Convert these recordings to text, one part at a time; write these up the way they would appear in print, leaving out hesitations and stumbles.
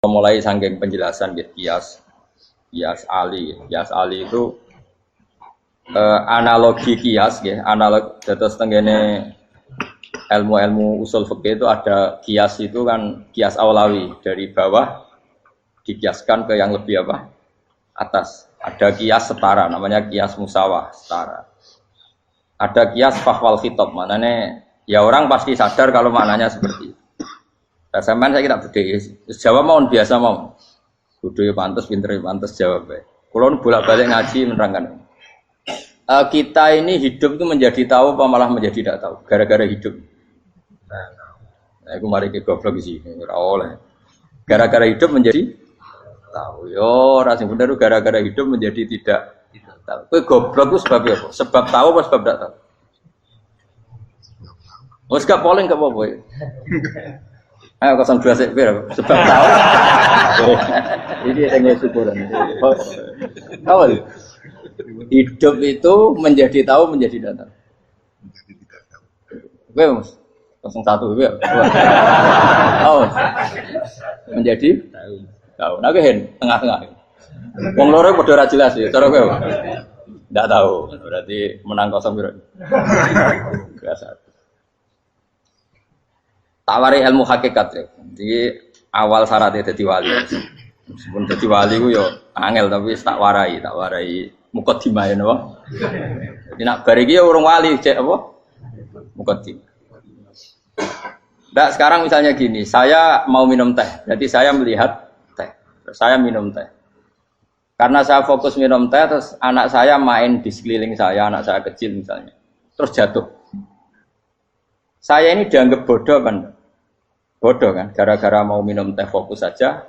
Mulai saking penjelasan gitu, kias Ali. Kias Ali itu analogi kias ya, analog terus tenggene ilmu-ilmu usul fikih itu ada kias itu kan kias aulawi dari bawah dikiaskan ke yang lebih apa? Atas. Ada kias setara namanya kias musawah setara. Ada kias fahwal khitab, maknanya ya orang pasti sadar kalau maknanya seperti itu. Sampean saya kira beda. Jawab mau biasa mau. Kudu pantes, pinter pantes jawab. Kalau bolak-balik ngaji menerangkan. Kita ini hidup itu menjadi tahu apa malah menjadi tidak tahu gara-gara hidup. Nah, aku mari ke goblok sih, ora oleh. Gara-gara hidup menjadi tahu. Yo, ora sing bener gara-gara hidup menjadi tidak tahu. Kowe goblok itu sebab apa? Sebab tahu apa sebab tidak tahu? Wes gak polling gak apa-apa. Ayo 02 sik piro? Sebab tahu. Ini yang syukuran. Awal. Hidup itu menjadi tahu menjadi tidak tahu. Oke, Mas. 01 ya. Oh. Menjadi tahu. Nah, hen tengah-tengah. Wong loro padha ora jelas ya, cara kowe. Enggak tahu. Berarti menang 0 piro. Biasa. Tawari ilmu hakikat ya. Jadi awal syaratnya jadi wali. Meskipun jadi wali ku yo angel tapi tak warai mukadimah ya napa. Jadi nak bar iki ya urung wali cek apa? Mukadimah. Nah, sekarang misalnya gini, saya mau minum teh. Jadi saya melihat teh. Saya minum teh. Karena saya fokus minum teh terus anak saya main di sekeliling saya, anak saya kecil misalnya. Terus jatuh. Saya ini dianggap bodoh kan? Bodoh kan, gara-gara mau minum teh fokus saja,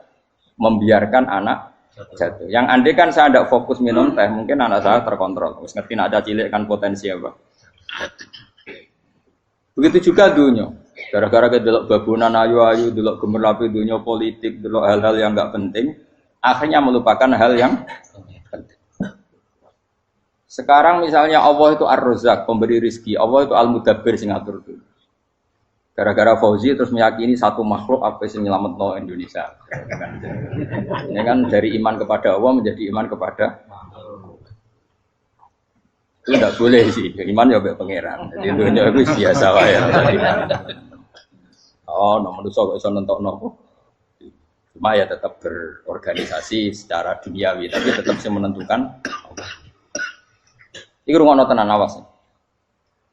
membiarkan anak jatuh. Yang andai kan saya tidak fokus minum teh, mungkin anak saya terkontrol. Terus ngerti ada cilik kan potensi apa. Begitu juga dunia. Gara-gara delok babunan ayu-ayu, delok gemerlapi dunia politik, delok hal-hal yang enggak penting, akhirnya melupakan hal yang penting. Sekarang misalnya Allah itu Ar-Razzaq, pemberi rizki, Allah itu Al-Mudabbir sing ngatur dunia. Gara-gara Fauzi terus meyakini satu makhluk apa yang nyelametno Indonesia. Ini kan dari iman kepada Allah menjadi iman kepada itu tidak boleh sih. Iman ya be pangeran. Jadi dunia itu biasa wae. Oh, nomor kok iso nentokno. Cuma ya tetap berorganisasi secara duniawi, tapi tetap sih menentukan. Iki rungono tenan awas.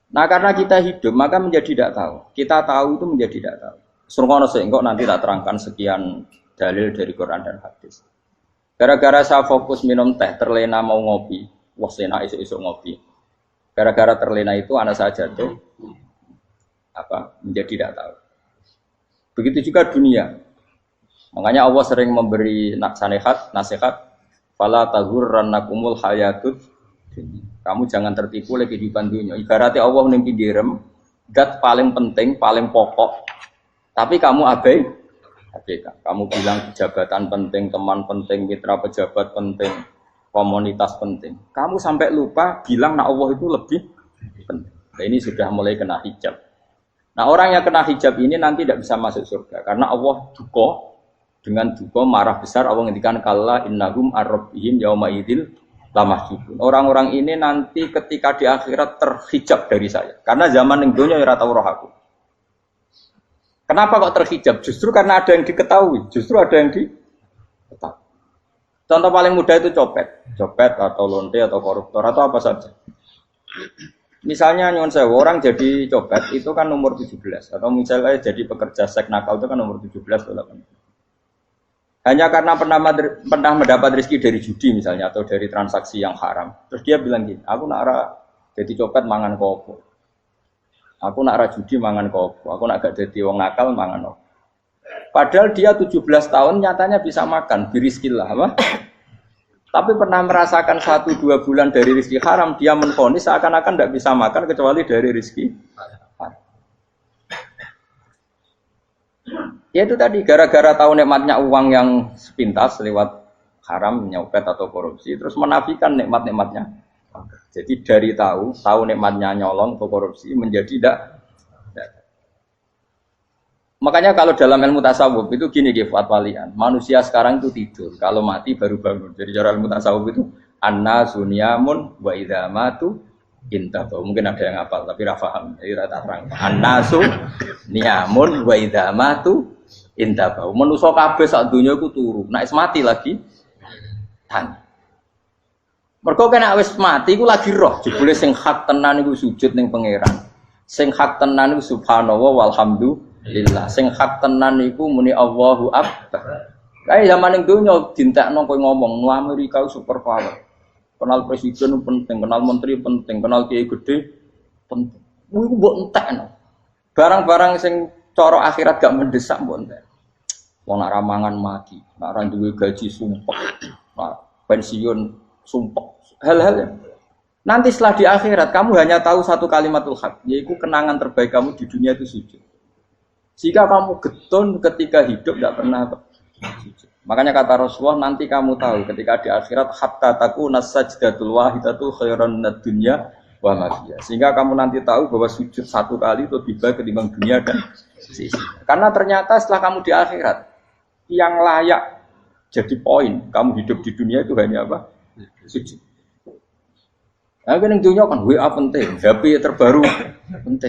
Nah karena kita hidup maka menjadi tidak tahu. Kita tahu itu menjadi tidak tahu. Surgono engkau nanti tak terangkan sekian dalil dari Quran dan hadis. Gara-gara saya fokus minum teh, terlena mau ngopi, wah sena isu-isu ngopi. Gara-gara terlena itu anak saya jatuh, menjadi tidak tahu. Begitu juga dunia. Makanya Allah sering memberi nasihat, fala taghurrannakumul hayatud. Kamu jangan tertipu oleh kehidupan dunia. Ibaratnya Allah menimpi direm, dat paling penting, paling pokok. Tapi kamu abaikan. Kamu bilang jabatan penting, teman penting, mitra pejabat penting, komunitas penting. Kamu sampai lupa bilang nah Allah itu lebih penting. Nah, ini sudah mulai kena hijab. Nah orang yang kena hijab ini nanti tidak bisa masuk surga. Karena Allah dengan duka marah besar. Allah ngendikan kalla innahum ar-rabbihim yauma idzil lamahjubun. Orang-orang ini nanti ketika di akhirat terhijab dari saya. Karena zaman yang dunia ora tau roh aku. Kenapa kok terhijab? Justru karena ada yang diketahui. Justru ada yang diketahui. Contoh paling mudah itu copet atau lonte atau koruptor atau apa saja. Misalnya nyuwun sewu orang jadi copet itu kan umur 17 atau misalnya jadi pekerja seks nakal itu kan umur 17 atau 18. Hanya karena pernah mendapat rezeki dari judi misalnya atau dari transaksi yang haram. Terus dia bilang gini, aku nak jadi copet mangan kopo. Aku nak judi mangan kopo. Aku nak gak jadi wong nakal mangan kopo. Padahal dia 17 tahun nyatanya bisa makan, birizkillah apa? Tapi pernah merasakan 1-2 bulan dari rezeki haram, dia menvonis seakan-akan tidak bisa makan kecuali dari rezeki haram. Ya itu tadi gara-gara tahu nikmatnya uang yang sepintas lewat haram, nyopet atau korupsi, terus menafikan nikmat-nikmatnya. Jadi dari tahu nikmatnya nyolong atau korupsi menjadi tidak. Makanya kalau dalam ilmu tasawuf itu gini Fuad Walian, manusia sekarang itu tidur, kalau mati baru bangun. Jadi cara ilmu tasawuf itu annasu niyamun wa idza matu intahu. Mungkin ada yang hafal tapi ra paham. Jadi rata terang. Annasu niyamun wa idza matu intahu. Manusa kabeh sak donya iku turu, nek mati lagi tan. Mergo kena wis mati iku lagi roh, jebule sing hak tenan iku sujud ning pangeran. Sing hak tenan iku subhanallah walhamdulillah. Sing hak tenan iku muni Allahu akbar. Kae zaman ning donya dintekno kowe ngomong, "Nu Amerika super power." Kenal presiden penting, kenal menteri penting, kenal kiai gede penting. Iku mbok entekno. Barang-barang sing cara akhirat gak mendesak mbok entek. Wong nek ramangan mati, nek ora duwe gaji sumpek, pensiun sumpek. Hal-hal nanti setelah di akhirat kamu hanya tahu satu kalimatul haq, yaitu kenangan terbaik kamu di dunia itu sujud. Jika kamu getun ketika hidup tidak pernah sujud. Makanya kata Rasulullah nanti kamu tahu ketika di akhirat hatta takuna sajdatul wahidatu khairan minad dunya wa ma fiha. Sehingga kamu nanti tahu bahwa sujud satu kali itu lebih baik ketimbang dunia dan sisi. Karena ternyata setelah kamu di akhirat yang layak jadi poin kamu hidup di dunia itu hanya apa? Sujud. Nah, kan yang dunia kan WA penting, HP terbaru penting,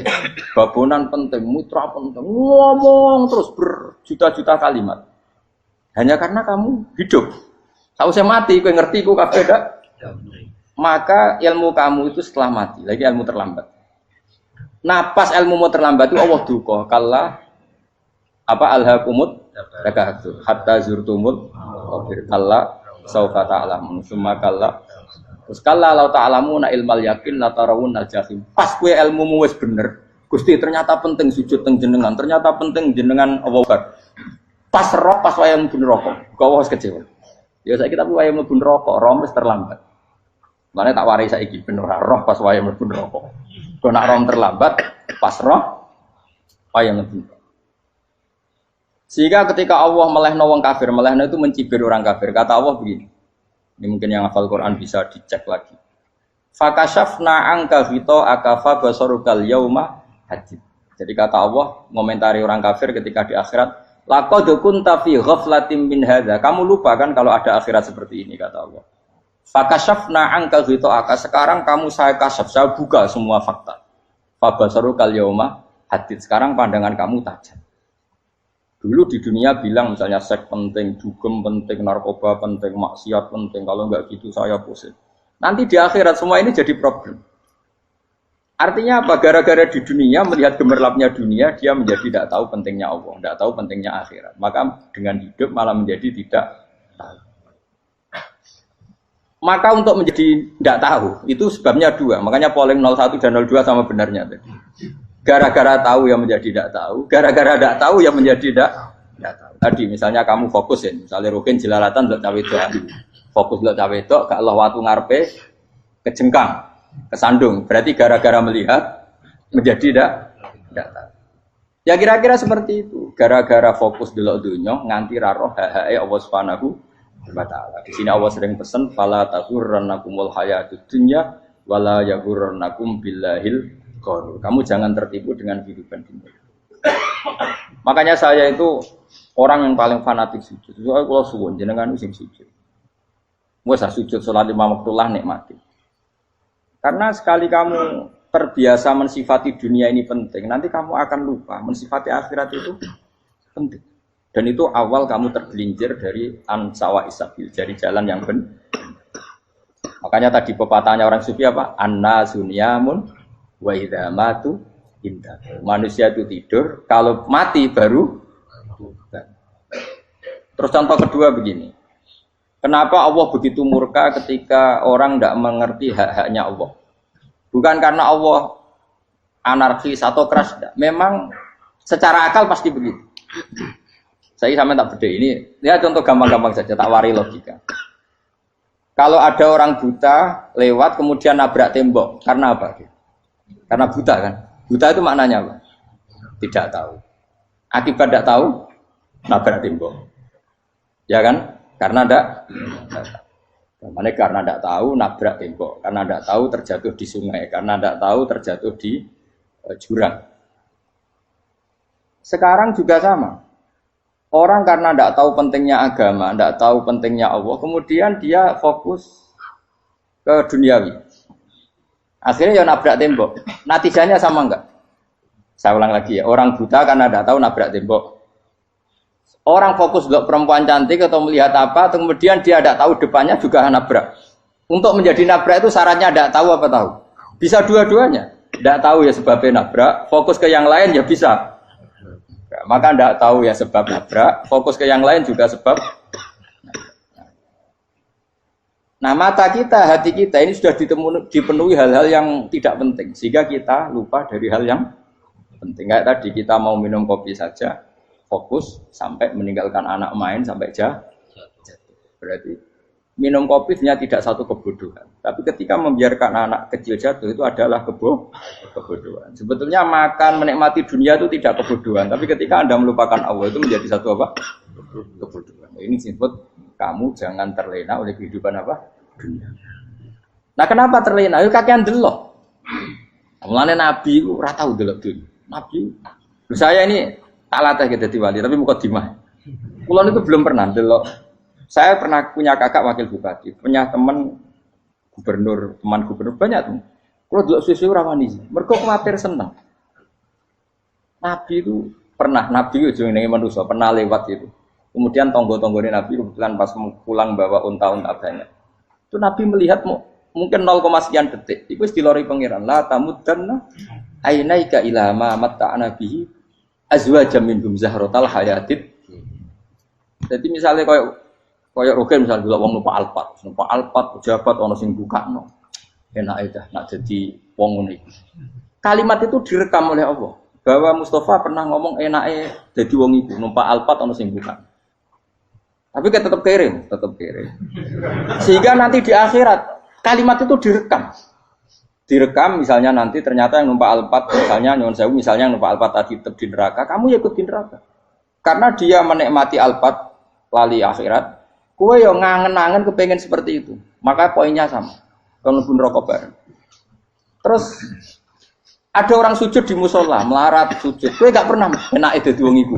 babonan penting, mitra penting, ngomong terus berjuta-juta kalimat. Hanya karena kamu hidup. Tahu saya mati, kau ngerti, kau kabeh dak. Maka ilmu kamu itu setelah mati, lagi ilmu terlambat. Nah, pas ilmu mau terlambat itu Allah duka, kalla apa alhaqumut takahatu hatta zurtumul qabir kalla saufa ta'lamun summa kalla. Terus kalla law ta'lamuna ilmal yakin la tarawunnal jahim. Pas kowe ilmumu wis bener, Gusti ternyata penting sujud teng jenengan, ternyata penting jenengan Allah Akbar. Pas roh pas wayang mlebu neraka, kok wis kecewa. Ya saiki tapi wayang mlebu neraka, roh wis terlambat. Mane tak warai saiki ben ora roh pas wayang mlebu neraka. Kok nak roh terlambat, pas roh wayang mlebu. Sehingga ketika Allah melehno wong kafir, melehno itu mencibir orang kafir. Kata Allah begini. Ini mungkin yang hafal Quran bisa dicek lagi. Fakashafna angka fito akafa basarukal yauma hadid. Jadi kata Allah ngomentari orang kafir ketika di akhirat, laqad kunta fi ghaflatin min hadza. Kamu lupa kan kalau ada akhirat seperti ini kata Allah. Fakashafna angka fito aka. Sekarang kamu saya kasaf, saya buka semua fakta. Fa basarukal yauma hadid. Sekarang pandangan kamu tajam. Dulu di dunia bilang misalnya seks penting, dugem penting, narkoba penting, maksiat penting. Kalau enggak gitu saya pusing. Nanti di akhirat semua ini jadi problem. Artinya apa? Gara-gara di dunia melihat gemerlapnya dunia, dia menjadi tidak tahu pentingnya Allah, tidak tahu pentingnya akhirat. Maka dengan hidup malah menjadi tidak tahu. Maka untuk menjadi tidak tahu itu sebabnya dua. Makanya polling 01 dan 02 sama benarnya tadi. Gara-gara tahu yang menjadi tidak tahu, gara-gara tidak tahu yang menjadi tidak tahu. Tadi misalnya kamu fokus ya, misalnya Rukin jelalatan untuk cawe itu, fokus untuk cawe itu, gak Allah waktu ngarepe kejengkang, kesandung. Berarti gara-gara melihat menjadi tidak tahu. Ya kira-kira seperti itu. Gara-gara fokus delok dunya nganti roh hae Allah Subhanahu wa taala. Di sini Allah sering pesan fala taghurrannakumul hayatud dunya wala yaghurrannakum billahil ghurur. Kamu jangan tertipu dengan kehidupan dunia. Makanya saya itu orang yang paling fanatik sujud. Soalnya kalau suwun jenengan sing sujud. Wes sujud salat 5 waktu lah nikmati. Karena sekali kamu terbiasa mensifati dunia ini penting, nanti kamu akan lupa mensifati akhirat itu penting. Dan itu awal kamu tergelincir dari ansawa isabil, dari jalan yang benar. Makanya tadi pepatahnya orang sufi apa? An-nasunyamun wa idza matu indah. Manusia itu tidur, kalau mati baru. Terus contoh kedua begini. Kenapa Allah begitu murka ketika orang tidak mengerti hak-haknya Allah? Bukan karena Allah anarkis atau keras, tidak. Memang secara akal pasti begitu. Saya sampai tak beda ini. Ya contoh gampang-gampang saja, tak wari logika. Kalau ada orang buta lewat kemudian nabrak tembok, karena apa? Karena buta kan? Buta itu maknanya apa? Tidak tahu. Akibat tidak tahu, nabrak tembok. Ya kan? Karena tidak tahu. Karena tidak tahu, nabrak tembok. Karena tidak tahu, terjatuh di sungai. Karena tidak tahu, terjatuh di jurang. Sekarang juga sama. Orang karena tidak tahu pentingnya agama, tidak tahu pentingnya Allah, kemudian dia fokus ke duniawi. Akhirnya ya nabrak tembok. Natijanya sama enggak? Saya ulang lagi ya, orang buta karena tidak tahu nabrak tembok. Orang fokus untuk perempuan cantik atau melihat apa, kemudian dia tidak tahu depannya juga nabrak. Untuk menjadi nabrak itu syaratnya tidak tahu apa tahu. Bisa dua-duanya. Tidak tahu ya sebabnya nabrak, fokus ke yang lain ya bisa. Maka tidak tahu ya sebab nabrak, fokus ke yang lain juga sebab. Nah mata kita, hati kita ini sudah dipenuhi hal-hal yang tidak penting, sehingga kita lupa dari hal yang penting. Kayak tadi kita mau minum kopi saja, fokus sampai meninggalkan anak main sampai jatuh. Berarti minum kopi sebenarnya tidak satu kebodohan, tapi ketika membiarkan anak kecil jatuh itu adalah kebodohan. Sebetulnya makan menikmati dunia itu tidak kebodohan, tapi ketika Anda melupakan Allah itu menjadi satu apa? Kebodohan. Ini disebut kamu jangan terlena oleh kehidupan apa? Dunia. Nah kenapa terlena? Itu kakean delok. Mulane Nabi itu ora tau delok dunia. Nabi, saya ini tak latih gitu wali, tapi mukadimah. Kulon itu belum pernah delok. Saya pernah punya kakak wakil bupati, punya teman gubernur banyak tuh. Kalau delok susu ora wani, mergo kuwatir seneng. Nabi itu pernah, Nabi itu jenenge manusia, pernah lewat itu. Kemudian tonggo-tonggone Nabi kebetulan pas pulang bawa unta-unta banyak. Itu Nabi melihat mungkin 0, sekian detik. Itu dilori pangeran. La tamuddanna ainaika ila ma matta'na bihi azwajam minhum zahratal hayatid. Jadi misalnya koyo rogen misalnya delok wong numpak Alphard pejabat ana sing bukakno. Enak aja nak jadi wong ngono iki. Kalimat itu direkam oleh Allah. Bahwa Mustafa pernah ngomong enake dadi wong iku numpak Alphard ana sing bukakno. Tapi kan tetap kirim. Sehingga nanti di akhirat kalimat itu direkam misalnya nanti ternyata yang numpak Alphard misalnya nyuwun sewu misalnya yang numpak Alphard tadi tetap di neraka, kamu ya ikut di neraka. Karena dia menikmati Alphard lali akhirat, kowe yo ngangen-angen kepengen seperti itu. Maka poinnya sama. Kalau pun rokok bareng. Terus ada orang sujud di musola, melarat sujud. Kowe gak pernah enak itu wong iku.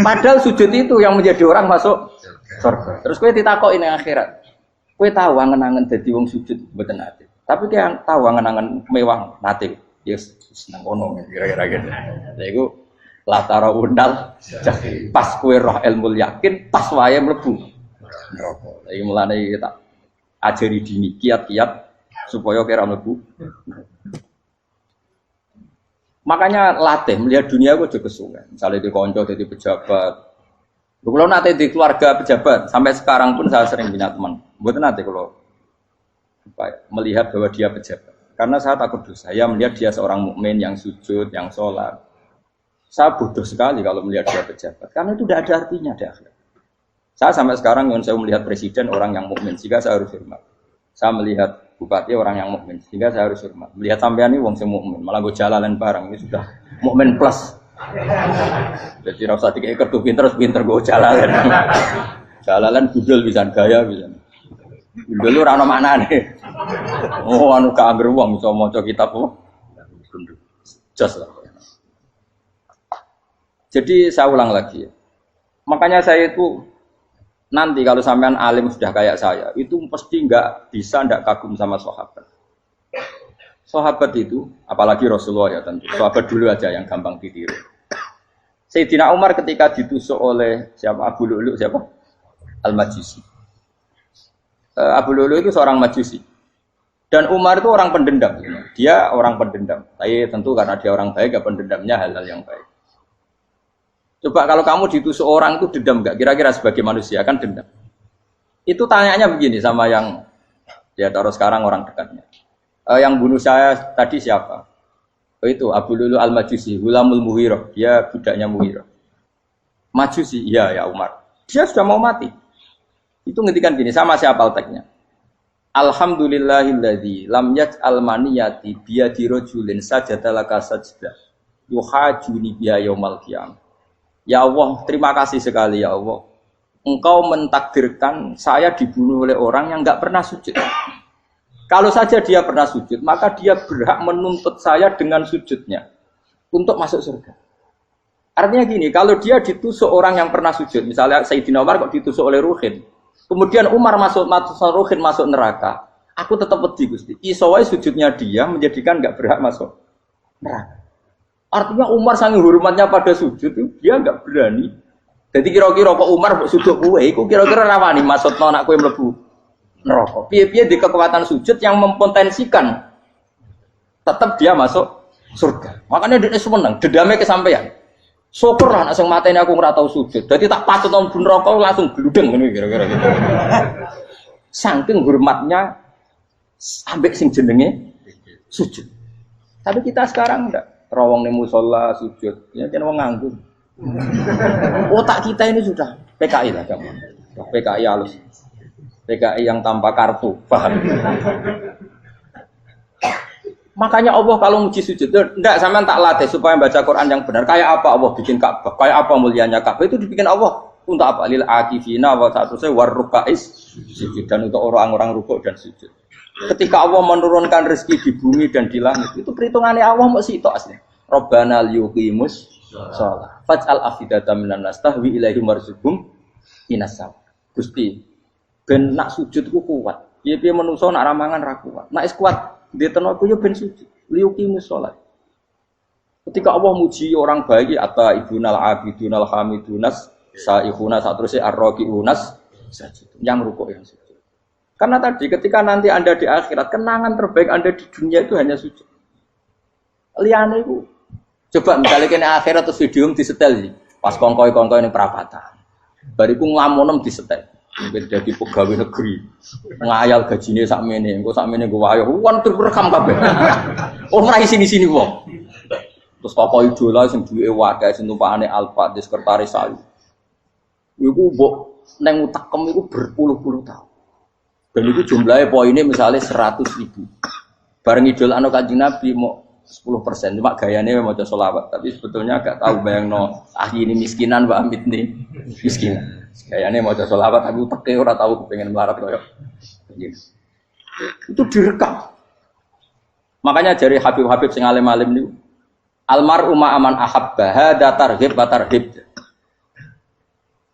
Padahal sujud itu yang menjadi orang masuk surga. Terus kowe ditakoki ning akhirat. Kowe tahu angen-angen dadi wong sujud mboten nate. Tapi kowe tahu angen-angen mewah nate. Yes, nang kono kira-kira gitu. Lha iku latara undal pas kowe roh ilmu yakin pas wae mlebu neraka. Iki mulane tak ajari dini kiat-kiat supaya kira mlebu. Makanya latih melihat dunia kok juga kesuwen. Misalnya di konco jadi pejabat. Kalau nanti di keluarga pejabat sampai sekarang pun saya sering punya teman. Buat nanti kalau melihat bahwa dia pejabat. Karena saya takut dosa. Saya melihat dia seorang mukmin yang sujud, yang sholat. Saya bodoh sekali kalau melihat dia pejabat. Karena itu tidak ada artinya di akhirat. Saya sampai sekarang yang saya melihat presiden orang yang mukmin, sehingga saya harus hormat. Saya melihat bupati orang yang mukmin, sehingga saya harus hormat. Melihat sampean ini wong sing mukmin, malah gue jalalan barang ini sudah mukmin plus. Jadi rasa tiga ekor tuh pinter gue jalalan. Jalalan budal bisa gaya bisa. Budal lu rano mana nih? Oh anu keangger wong bisa maca kitab kok. Jos lah. Jadi saya ulang lagi. Makanya saya itu nanti kalau sampean alim sudah kayak saya, itu pasti nggak kagum sama sahabat. Sahabat itu, apalagi Rasulullah ya tentu. Sahabat dulu aja yang gampang ditiru. Sayyidina Umar ketika ditusuk oleh siapa? Abu Lu'lu siapa? Al-Majusi. Abu Lu'lu itu seorang Majusi. Dan Umar itu orang pendendam. Dia orang pendendam. Tapi tentu karena dia orang baik, ya pendendamnya hal-hal yang baik. Coba kalau kamu ditusuk orang itu dendam enggak? Kira-kira sebagai manusia kan dendam. Itu tanyanya begini sama yang ya taruh sekarang orang dekatnya. Yang bunuh saya tadi siapa? Oh itu Abu Lu'lu Al-Majusi, Hulamul Muhirah. Dia budaknya Muhirah. Majusi, iya ya Umar. Dia sudah mau mati. Itu ngendikan gini, sama siapa alteknya? Alhamdulillahilladzi lam yaj'al maniyati biyadi rajulin sajadalaka sajdah. Yuhajuni biya yaumal qiyamah. Ya Allah, terima kasih sekali ya Allah. Engkau mentakdirkan saya dibunuh oleh orang yang enggak pernah sujud. Kalau saja dia pernah sujud, maka dia berhak menuntut saya dengan sujudnya untuk masuk surga. Artinya gini, kalau dia ditusuk orang yang pernah sujud, misalnya Sayyidina Umar kok ditusuk oleh Ruhin, kemudian Umar masuk Ruhin masuk neraka, aku tetap wedi Gusti. Iso wae sujudnya dia menjadikan enggak berhak masuk neraka. Artinya Umar sangat hormatnya pada sujud itu dia enggak berani. Jadi kira-kira kok Umar sujud kowe iku kira-kira rawani maksudno anak kowe mlebu neraka. Piye-piye di kekuatan sujud yang mempotensikan tetap dia masuk surga. Makanya dia seneng, dendamnya kesampaian. Syukur lah, sing mateni aku ora tau sujud. Dadi tak patut nang neraka langsung gludeng ngene kira-kira gitu. Saking hormatnya ambek sing jenenge sujud. Tapi kita sekarang enggak rawong ning musala sujud. Ya kan wong nganggur. Otak kita ini sudah PKI lah kamu. PKI halus. PKI yang tanpa kartu, paham? Makanya Allah kalau muji sujud, enggak sampean tak latih supaya baca Quran yang benar. Kayak apa Allah bikin Ka'bah? Kayak apa mulianya Ka'bah? Itu dibikin Allah untuk apa? Lil akifina wa satusai warrukais sujud, dan untuk orang-orang rukuk dan sujud. Ketika Allah menurunkan rezeki di bumi dan di langit, itu perhitungannya Allah mau sitok asli. Rabbana liyuqimus shalah. Faj'al afidatan minan nas tahwi ilaihim warzuqhum inasam. Gusti, ben nak sujud ku kuat. Piye-piye menungso nak ramangan ra kuat. Nak is kuat dia tenaga yo ben sujud, liyuqimus shalah. Ketika Allah muji orang baik, atta ibunal abidunal hamidunas saihuna satruse arraqiunas sajid. Yang rukuk yang sujud. Karena tadi ketika nanti Anda di akhirat, kenangan terbaik Anda di dunia itu hanya sujud. Liyane iku coba misalnya kene akhirat terus video disetel iki, pas kongkoi-kongkoi ning perapatan. Bariku nglamunem disetel. Mungkin jadi pegawai negeri, ngayal gajinya sakmene, engko sakmene gue wayo, wan terekam kabeh. Oh ora sini wong. Terus tokoh idola sing duwe wae sing tumpakane Alfa di sekretaris saya. Iku mbok nang utakem iku berpuluh-puluh tahun. Dan itu jumlahnya poinnya misalnya 100.000. Bareng idol anu Kanjeng Nabi mau 10%, cuma gayanya maca sholawat, tapi sebetulnya agak tahu bayangno ini miskinan Mbak Amit nih miskinan. Gayanya maca sholawat tapi teke ora tahu pengen melarat koyo. Itu direkam. Makanya dari Habib-habib sing alim-alim niku almar'u ma'aman ahabba hada targhib wa tarhib.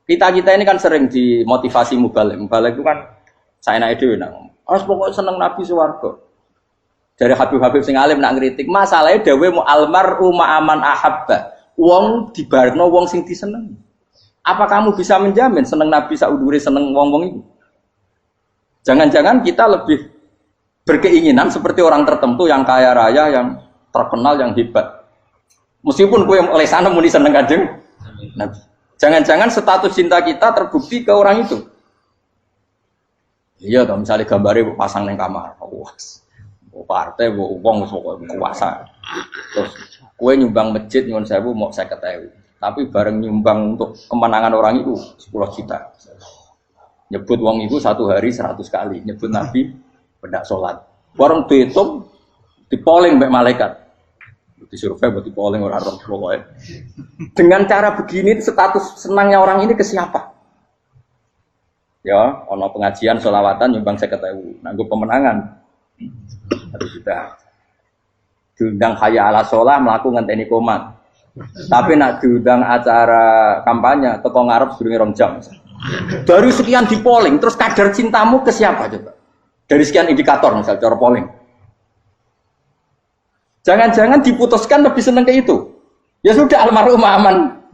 Kita ini kan sering dimotivasi mubalek. Mubalek itu kan saya naik dhewe nang. Harus pokok seneng Nabi swarga. Dari Habib-habib sing alim nak ngritik, masalahnya dhewe mu almar'u ma'aman ahabba. Wong dibarengno wong sing disenengi. Apa kamu bisa menjamin seneng Nabi saudure seneng wong-wong itu? Jangan-jangan kita lebih berkeinginan seperti orang tertentu yang kaya raya, yang terkenal, yang hebat. Meskipun kowe oleh sana muni seneng Kanjeng Nabi. Jangan-jangan status cinta kita terbukti ke orang itu. Iya, kalau misalnya gambarnya pasang neng kamar, partai, uang, kuasa. Terus kue nyumbang masjid nyuwun sewu mau 50.000. Tapi bareng nyumbang untuk kemenangan orang itu 10 juta. Nyebut uang itu satu hari 100 kali. Nyebut Nabi pendak sholat. Bareng dihitung, dipoling mbek malaikat. Disurvei buat dipoling orang pokoknya. Dengan cara begini status senangnya orang ini ke siapa? Ya, ono pengajian sholawatan nyumbang 50.000. Nanggo pemenangan. Harus sudah diundang kaya ala sholah melakukan ngenteni komat. Tapi nak diundang acara kampanye teko ngarep sedurunge 2 jam. Dari sekian di polling, terus kadar cintamu ke siapa coba? Dari sekian indikator misal cara polling. Jangan-jangan diputuskan lebih seneng ke itu. Ya sudah almarhum aman.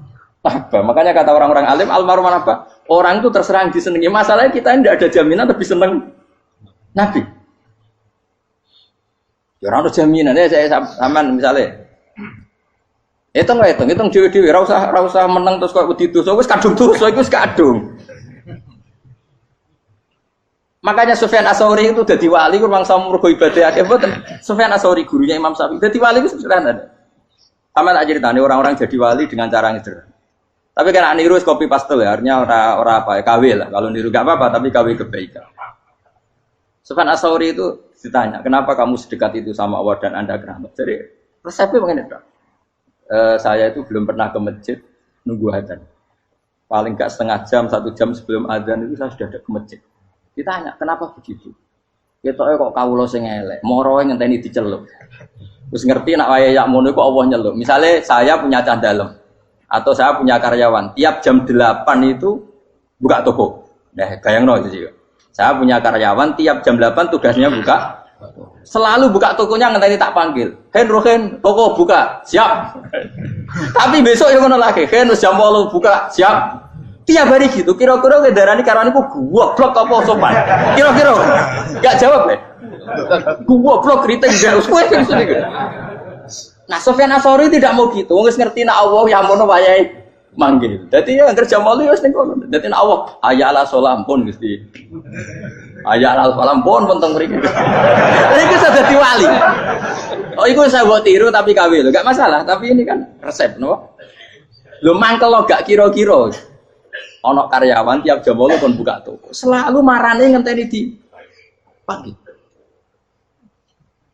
Apa? Makanya kata orang-orang alim almarhum apa? Orang itu terserah disenangi. Masalahnya kita tidak ada jaminan lebih seneng Nabi. Ya orang ada jaminan ya saya aman misalnya. Hitung dewi-dewi, rasa menang terus kok wedi dosa, wis kadung dosa iku wis kadung. Makanya Sufyan Ats-Tsauri itu dadi wali ku mangsa mergo ibadah akeh mboten. Sufyan Ats-Tsauri gurunya Imam Syafi'i. Dadi wali ku sederhana. Sama tak ceritane orang-orang jadi wali dengan cara yang sederhana. Tapi kan niru copy paste ya, artinya ora apa ya, KW lah. Kalau niru enggak apa-apa, tapi KW kebaikan. Sufyan Ats-Tsauri itu ditanya, "Kenapa kamu sedekat itu sama Allah dan Anda keramat?" Jadi resepnya begini, Pak. Saya itu belum pernah ke masjid nunggu adzan. Paling enggak setengah jam, 1 jam sebelum adzan itu saya sudah ada ke masjid. Ditanya, kenapa begitu? Ketoke kok kawula sing elek, moroe ngenteni diceluk. Terus ngerti nak wayahe yak mono iku Allah nyeluk. Misale saya punya cah dalem. Atau saya punya karyawan, tiap jam 8 itu buka toko. Nah, bayangno itu sih. Saya punya karyawan, tiap jam 8 tugasnya buka. Selalu buka tokonya ngenteni tak panggil. Hen, toko buka, siap. Tapi besok yang ngono lagi, Hen jam 8 buka, siap. Tiap hari gitu, kira-kira ngedarani karyawan iku goblok apa sopan. Kira-kira enggak jawab ya. Goblok kritik gak usah gitu. Nah, Sofyan Asori tidak mau gitu. Wis ngerti nek Allah ya mono wayahe manggil. Dadi ya kerja malu wis ning kono. Dadi nek Allah ayya ala salam pun Gusti. Ayya ala salam pun teng mriki. Iku sudah dadi wali. Oh, iku saya buat tiru tapi kawe lho, enggak masalah, tapi ini kan resep, no. Lho mangkel lo gak kira-kira. Ana karyawan tiap jam 8 kon buka toko. Selalu marane ngenteni di pagi.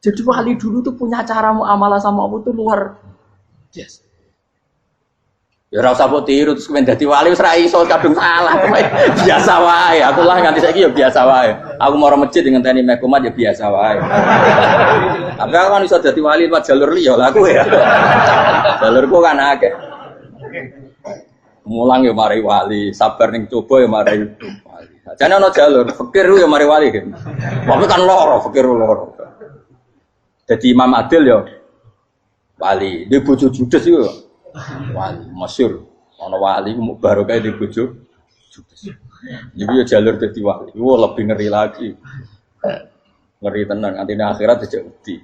Jadi wali dulu tuh punya cara muamalah sama Allah tuh luar biasa. Ya ora usah mbok tiru terus kemen dadi wali wis ra iso kadung salah. Biasa wae. Aku lah nganti saiki ya biasa wae. Aku mau masjid ngenteni meh kumat ya biasa wae. Tapi aku kan iso dadi wali lewat jalur liya lah aku ya. Jalurku kan akeh. Mulang ya mari wali, sabar ning coba ya mari wali. Jane ana jalur fikir ya mari wali kan. Tapi kan loro, fikir loro. Jadi Imam Adil ya wali, dia bojo judes itu wali, masyhur. Ana wali barokah di bojo judes. Jadi ya jalur dadi wali. Wah lebih ngeri lagi. Ngeri tenan, nanti akhirat aja wedi.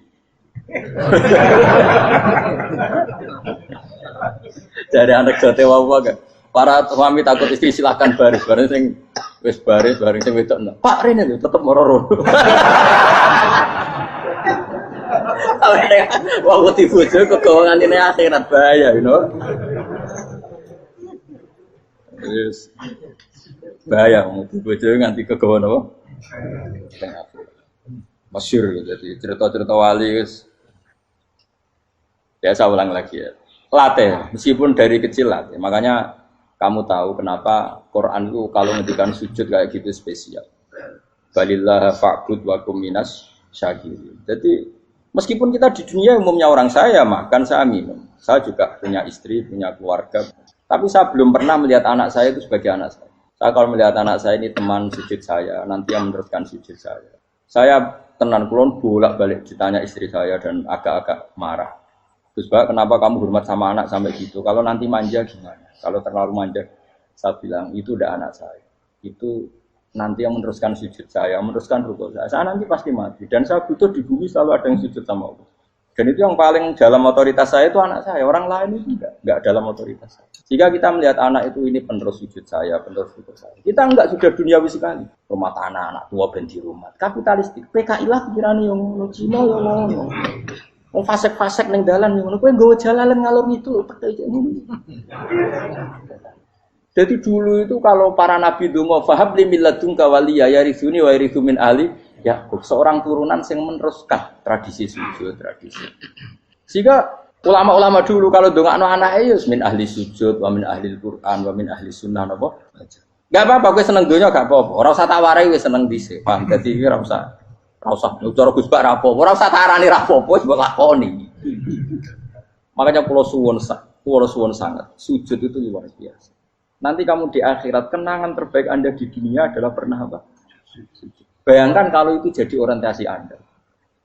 Jadi anak jote wae kan. Para suami takut istri silakan baris sing wis baris sing wedok. Pak Rene lho tetep moro-moro. Wah, wedi bojo kegawangan ini akhirat bahaya, you know. Yes. Bahaya wedi bojo nganti kegawan apa? Masyhur jadi cerita-cerita wali guys. Ya saya ulang lagi ya. Latih, meskipun dari kecil latih. Makanya kamu tahu kenapa Quran itu kalau ngendikan sujud kayak gitu spesial. Balillah fa'bud wa kum minas syakirin. Jadi meskipun kita di dunia umumnya orang saya makan, saya minum. Saya juga punya istri, punya keluarga. Tapi saya belum pernah melihat anak saya itu sebagai anak saya. Saya kalau melihat anak saya ini teman sujud saya, nanti yang meneruskan sujud saya. Saya tenan kulon bolak-balik ditanya istri saya dan agak-agak marah. Terus Pak, kenapa kamu hormat sama anak sampai gitu? Kalau nanti manja gimana? Kalau terlalu manja, saya bilang itu udah anak saya. Itu nanti yang meneruskan sujud saya, meneruskan rukuk saya. Saya nanti pasti mati. Dan saya butuh di bumi selalu ada yang sujud sama Allah. Dan itu yang paling dalam otoritas saya itu anak saya. Orang lain itu enggak dalam otoritas saya. Jika kita melihat anak itu ini penerus sujud saya, penerus rukuk saya. Kita enggak sudah duniawi sekali. Rumah tanah, anak tua ben di rumah. Kapitalistik. PKI lah pikirannya yang Cina yang ngono. Wong fasek-fasek ning dalan ngono kowe nggawa jalalan ngalor itu Jadi dulu itu kalau para nabi donga fahab li milladunka waliya yarithuni wa yarithu min ahli Yakub, seorang turunan yang meneruskan tradisi sujud, tradisi. Sehingga ulama-ulama dulu kalau dongakno anake ya min ahli sujud wa min ahli Al-Qur'an wa min ahli sunnah napa. Enggak apa-apa kowe seneng donya gak apa-apa. Ora usah tak warai wis seneng dhisik. Paham dadi iki ora usah cara Gus Bak rapo, ora usah tarani rapo, wis mbok lakoni. Makanya pulau suwun sangat, sujud itu luar biasa. Nanti kamu di akhirat kenangan terbaik Anda di dunia adalah pernah apa? Sujud. Bayangkan kalau itu jadi orientasi Anda.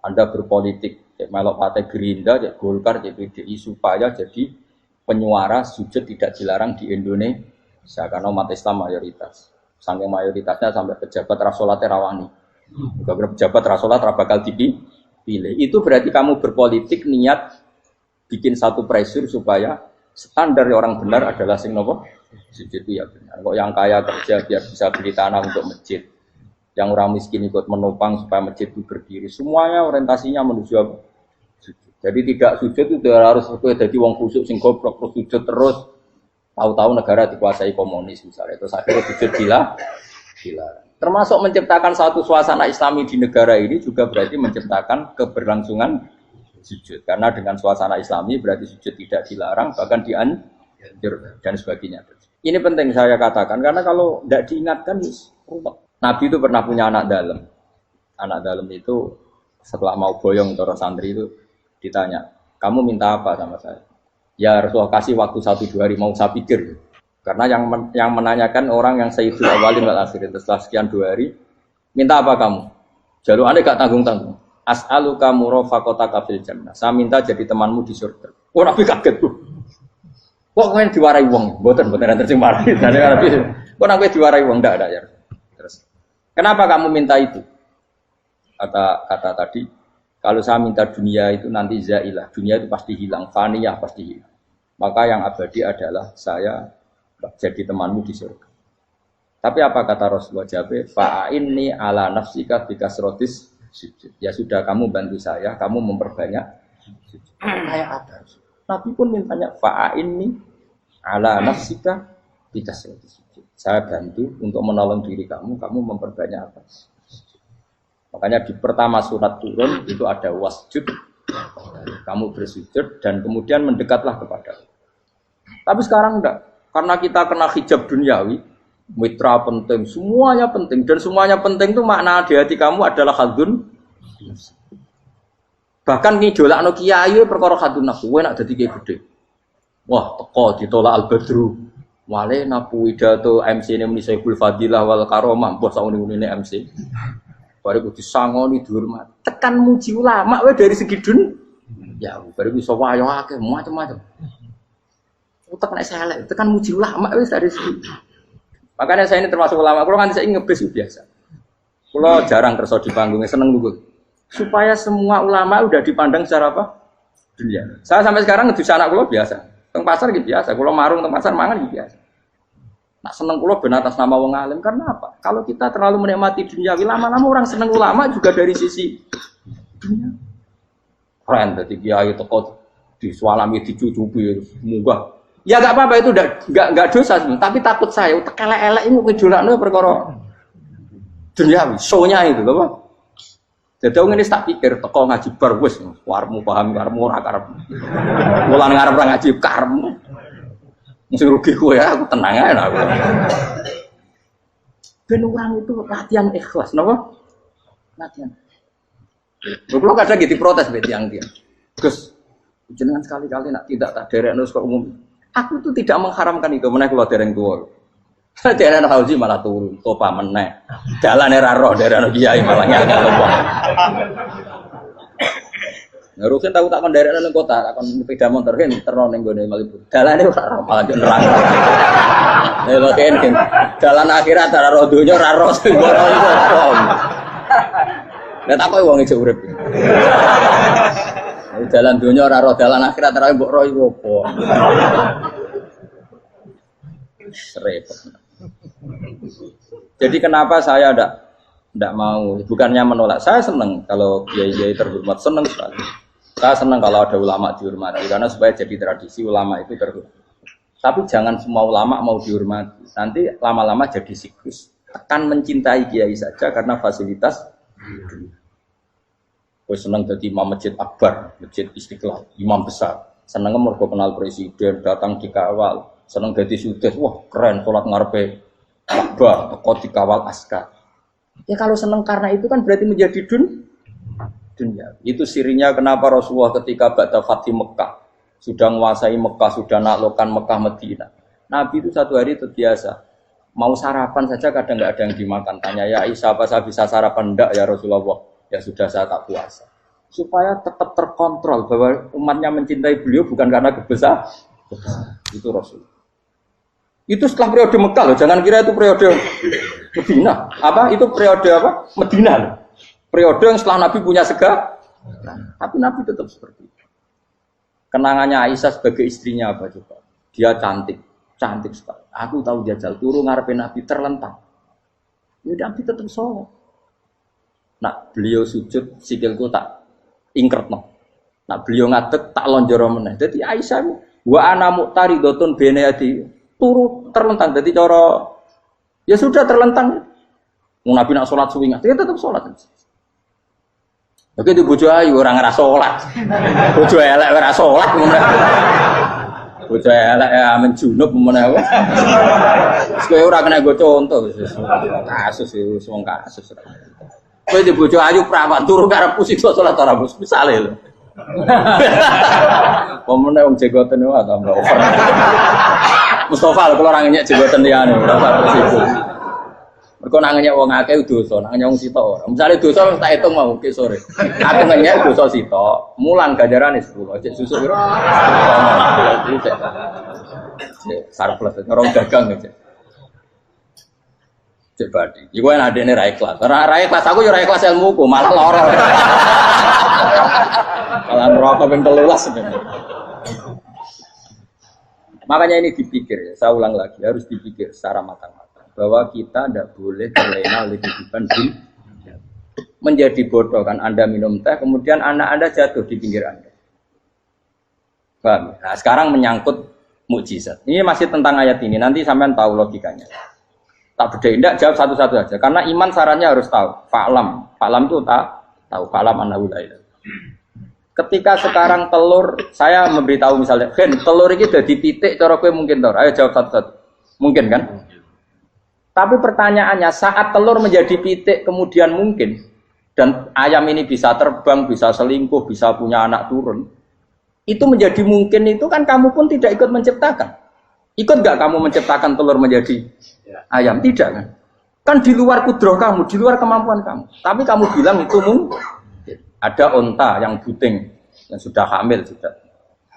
Anda berpolitik, melok partai Gerindra, Golkar, PDI supaya jadi penyuara sujud tidak dilarang di Indonesia karena umat Islam mayoritas. Saking mayoritasnya sampai pejabat rasolat rawani. Beberapa pejabat rasolat bakal dipilih. Itu berarti kamu berpolitik niat bikin satu pressure supaya standar orang benar adalah sing nopo sujud itu ya benar. Kok yang kaya kerja biar bisa beli tanah untuk masjid, yang orang miskin ikut menopang supaya masjid itu berdiri. Semuanya orientasinya menuju apa? Sujud. Jadi tidak sujud itu harus jadi wong khusyuk sing goblok terus sujud terus. Tahu-tahu negara dikuasai komunis misalnya. Terus akhirnya sujud gila. Termasuk menciptakan satu suasana Islami di negara ini juga berarti menciptakan keberlangsungan sujud. Karena dengan suasana Islami berarti sujud tidak dilarang, bahkan dianjur dan sebagainya. Ini penting saya katakan karena kalau tidak diingatkan, Nabi itu pernah punya anak dalem. Anak dalem itu setelah mau boyong toro santri itu ditanya, kamu minta apa sama saya? Ya Rasulullah kasih waktu 1-2 hari mau saya pikir. Karena yang menanyakan orang yang Sayyidul Awwalin wal Akhirin setelah sekian 2 hari, minta apa kamu? Jaluannya gak tanggung-tanggung. As'aluka murafaqataka fil jannah. Saya minta jadi temanmu di surga. Oh Nabi kaget tuh. Kok kalian diwarai wong? Mboten terus marahi. Kok Nabi diwarai wong ndak ada ya. Terus kenapa kamu minta itu? Kata tadi, kalau saya minta dunia itu nanti zailah, dunia itu pasti hilang, faniyah pasti hilang. Maka yang abadi adalah saya jadi temanmu di surga. Tapi apa kata Rasulullah Jabir? Fa'inni ala nafsika bikasrotis sujud. Ya sudah, kamu bantu saya, kamu memperbanyak sujud. Kayak apa? Nabi pun mintanya fa'inni ala nafsika bikasrotis sujud. Saya bantu untuk menolong diri kamu memperbanyak apa? Makanya di pertama surat turun itu ada wasjud, kamu bersujud dan kemudian mendekatlah kepada Allah. Tapi sekarang enggak, karena kita kena hijab duniawi, mitra penting, semuanya penting dan semuanya penting itu makna di hati kamu adalah hadun. Bahkan ngidolakno kiai perkara hadun nafsu, kowe nak dadi kiai gede. Wah, teko ditolak al-badru. Wale napu pidato MC-ne muni Saiful Fadilah wal Karomah, mbok sauni-unine MC. Baru disangoni dihormat. Tekan muji ulama wae dari segi ya baru bisa wayo akeh macam-macam. Utek nek saya elek, tekan muji ulama wis dari segi. Makanya saya ini termasuk ulama, kalau kan saya ngebis biasa. Kalau jarang kerso di panggungnya, seneng dulu. Supaya semua ulama udah dipandang secara apa? Dunia. Saya sampai sekarang ngedus anak kulo biasa. Teng pasar gitu biasa. Kulo marung teng pasar mangan gitu biasa. Nak seneng kulo ben atas nama wong alim karena apa? Kalau kita terlalu menikmati dunia, lama-lama orang seneng ulama juga dari sisi dunia. Keren, jadi kiai teko disualami dicucupi munggah. Ya enggak apa-apa itu enggak dosa, tapi takut saya elek-elek ini ngejolakno perkara dunia, show-nya itu lho, Pak. Jadi wong ini tak pikir teko ngaji bar wis warmu paham karmu ora karep. Mulan ngarep ora ngaji karmu. Mesti rugi kowe ya, aku tenang ae aku. Ben orang itu latihan ikhlas, napa? Latihan. Kalau kadang gitu protes mbek tiyang dia. Gus, jenengan sekali-kali nak tidak tak derekno kok umum. Aku itu tidak mengharamkan itu, meneh kula dereng tuwa. Dereng haji malah turun, topa meneh. Dalane ra roh dereng kiai malah ngel wong. Rugen tahu tak mendarat nang kota, tak kon sepeda motor kan terno ning gone Malibu. Dalane ora roh malah nerang. Lha kene dalan akhirat ora roh donya ora roh sing ora iso. Lah tak kowe wong ijo urip. Dalan donya ora roh, dalan akhirat ora mbok roh iku apa. Repot. Jadi kenapa saya tidak mau, bukannya menolak, saya senang kalau kiai-kiai terhormat, senang sekali. Saya senang kalau ada ulama dihormati, karena supaya jadi tradisi ulama itu terhormat. Tapi jangan semua ulama mau dihormati, nanti lama-lama jadi siklus. Tekan mencintai kiai saja karena fasilitas. Gue senang jadi imam masjid akbar, masjid Istiqlal, imam besar. Senang mergo kenal presiden, datang dikawal. Senang jadi sudes, wah keren, sholat ngarepe Ka'bah, teko dikawal askar. Ya kalau senang karena itu kan berarti menjadi dunia. Itu sirinya kenapa Rasulullah ketika ba'da Fathi Mekah sudah menguasai Mekah, sudah naklukkan Mekah Madinah. Nabi itu satu hari terbiasa mau sarapan saja kadang nggak ada yang dimakan. Tanya ya Aisyah, apa saya bisa sarapan? Enggak ya Rasulullah. Ya sudah saya tak puasa. Supaya tetap terkontrol bahwa umatnya mencintai beliau bukan karena kebesaran. Itu Rasul. Itu setelah periode Mekah loh, jangan kira itu periode Medina. Apa? Itu periode apa? Medina loh. Periode yang setelah Nabi punya segala. Tapi Nabi tetap seperti itu. Kenangannya Aisyah sebagai istrinya apa coba? Dia cantik, cantik sekali. Aku tahu jajal turun ngarepin Nabi terlentang. Ya Nabi tetap sholat. Nah beliau sujud sikilku tak ingkret no. Nah beliau ngadeg tak lonjoro meneh. Jadi Aisyah wa ana muqtaridotun bene adi turu terlentang, jadi cara ya sudah terlentang. Nabi nak sholat suwi dia tetap sholat. Oke di bojo ayu orang ngerasa sholat, bojo elek ora sholat, bojo elek ya menjunub menawa. Kowe ora kena go contoh, kasus itu semua kasus. Kowe di bojo ayu perawan turu karep pusing sholat ora bos misale lho. Pemene wong jegoten wae tambah over. Mustofa kalau orang nyek jegoten liyane ora sampe situ. Mergo nak nyek wong akeh dosa, nak nyek wong sitok ora. Misale dosa tak hitung mau ke sore. Aku nyek dosa sitok, mulang ganjarane 10. Cek susuk piro? Sarplus orang dagang aja. Cek badi. Iku enak adene ra ikhlas. Ra ikhlas aku yo ra ikhlas ilmuku, malah lara. Malah neraka ping 13 sebenarnya. Makanya ini dipikir, saya ulang lagi, harus dipikir secara matang-matang bahwa kita tidak boleh terlena oleh kehidupan dunia. Menjadi bodoh kan Anda minum teh, kemudian anak Anda jatuh di pinggir Anda. Paham? Nah, sekarang menyangkut mukjizat. Ini masih tentang ayat ini, nanti sampean tahu logikanya. Tak beda, tidak jawab satu-satu aja. Karena iman sarannya harus tahu. Fa'lam itu tak tahu. Fa'lam annahu la ilaha. Ketika sekarang telur, saya memberitahu misalnya, Gen, telur ini udah dipitik, cara gue mungkin tau. Ayo jawab satu-satu. Mungkin kan? Tapi pertanyaannya, saat telur menjadi pitik kemudian mungkin, dan ayam ini bisa terbang, bisa selingkuh, bisa punya anak turun, itu menjadi mungkin itu kan kamu pun tidak ikut menciptakan. Ikut gak kamu menciptakan telur menjadi ayam? Tidak kan? Kan di luar kudroh kamu, di luar kemampuan kamu. Tapi kamu bilang itu mungkin. Ada onta yang buting, yang sudah hamil sudah.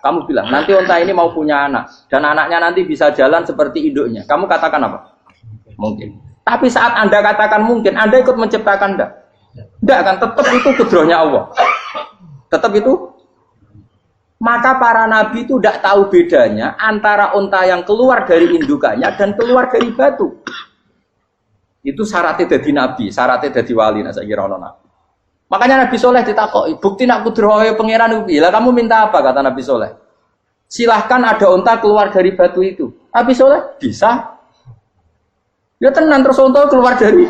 Kamu bilang, nanti onta ini mau punya anak. Dan anaknya nanti bisa jalan seperti induknya. Kamu katakan apa? Mungkin. Tapi saat Anda katakan mungkin, Anda ikut menciptakan enggak? Enggak kan? Tetap itu kudrohnya Allah. Tetap itu. Maka para nabi itu tidak tahu bedanya antara onta yang keluar dari indukannya dan keluar dari batu. Itu syaratnya jadi nabi, syaratnya jadi wali. Nah, saya kira nabi. Makanya Nabi Soleh ditakoki, bukti nak kudrohe pangeran itu. Lah kamu minta apa kata Nabi Soleh? Silahkan ada unta keluar dari batu itu. Nabi Soleh bisa. Ya tenan terus unta keluar dari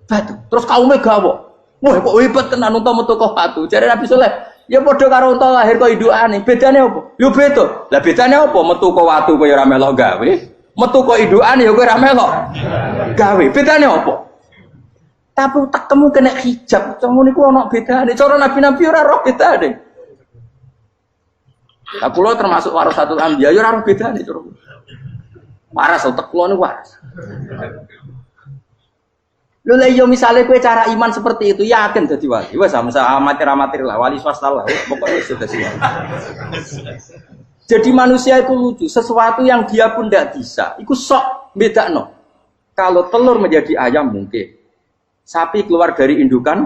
batu. Terus kaumnya gawok. Wah kok hebat tenan unta metu kok batu. Jare Nabi Soleh, ya padha karo unta lahir kok indukane. Bedane apa? Yo beda. Lah bedane apa? Metu kok watu kok ya ora melok gawe. Metu kok indukane ya kowe ora melok gawe. Bedane apa? Tapi utakmu kena hijab, cuma niku ana bedane. Cara nabi-nabi ora roh bedane. Lah kula termasuk warasatul anbiya ya ora roh bedane cara. Waras utek kula niku waras. Lho lha yo misale kowe cara iman seperti itu yakin dadi wali. Wes sama amatir-amatir lah, wali swasta lah, pokoknya sudah siap. Jadi manusia itu lucu, sesuatu yang dia pun tidak bisa, iku sok bedakno. Kalau telur menjadi ayam mungkin. Sapi keluar dari indukan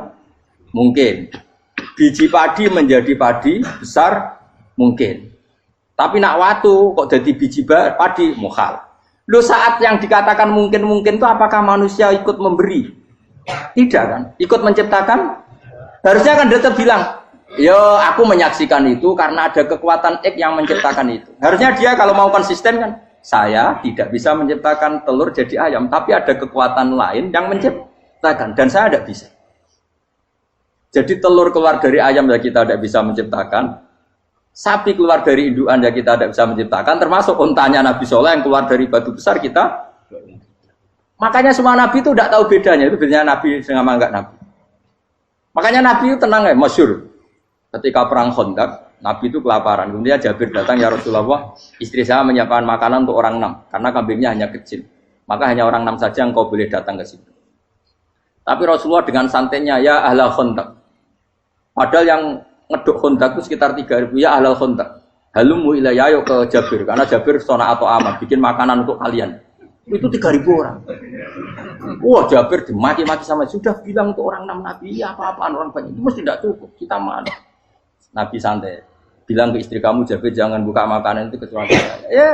mungkin. Biji padi menjadi padi besar mungkin. Tapi nak watu kok jadi biji padi mukhal. Loh saat yang dikatakan mungkin-mungkin itu apakah manusia ikut memberi? Tidak kan? Ikut menciptakan? Harusnya kan dia bilang, yo aku menyaksikan itu karena ada kekuatan X yang menciptakan itu. Harusnya dia kalau mau konsisten kan, saya tidak bisa menciptakan telur jadi ayam, tapi ada kekuatan lain yang menciptakan. Dan saya tidak bisa. Jadi telur keluar dari ayam ya kita tidak bisa menciptakan. Sapi keluar dari indukan ya kita tidak bisa menciptakan. Termasuk untanya Nabi Soleh yang keluar dari batu besar kita. Makanya semua Nabi itu tidak tahu bedanya. Itu bedanya Nabi sama enggak Nabi. Makanya Nabi itu tenang ya, masyhur. Ketika perang Khandaq, Nabi itu kelaparan. Kemudian Jabir datang, ya Rasulullah, istri saya menyiapkan makanan untuk orang 6. Karena kambingnya hanya kecil. Maka hanya orang 6 saja yang kau boleh datang ke situ. Tapi Rasulullah dengan santainya, ya ahlal Khandaq. Padahal yang ngeduk Khandaq itu sekitar 3.000, ya ahlal Khandaq. Halumu ilayya ayo ke Jabir, karena Jabir sona atau amat, bikin makanan untuk kalian. Itu 3.000 orang. Wah Jabir dimaki-maki sama, sudah bilang untuk orang 6 Nabi, ya apa-apaan orang banyak, itu mesti tidak cukup, kita mana. Nabi santai, bilang ke istri kamu, Jabir jangan buka makanan itu kecuali saya. Ya,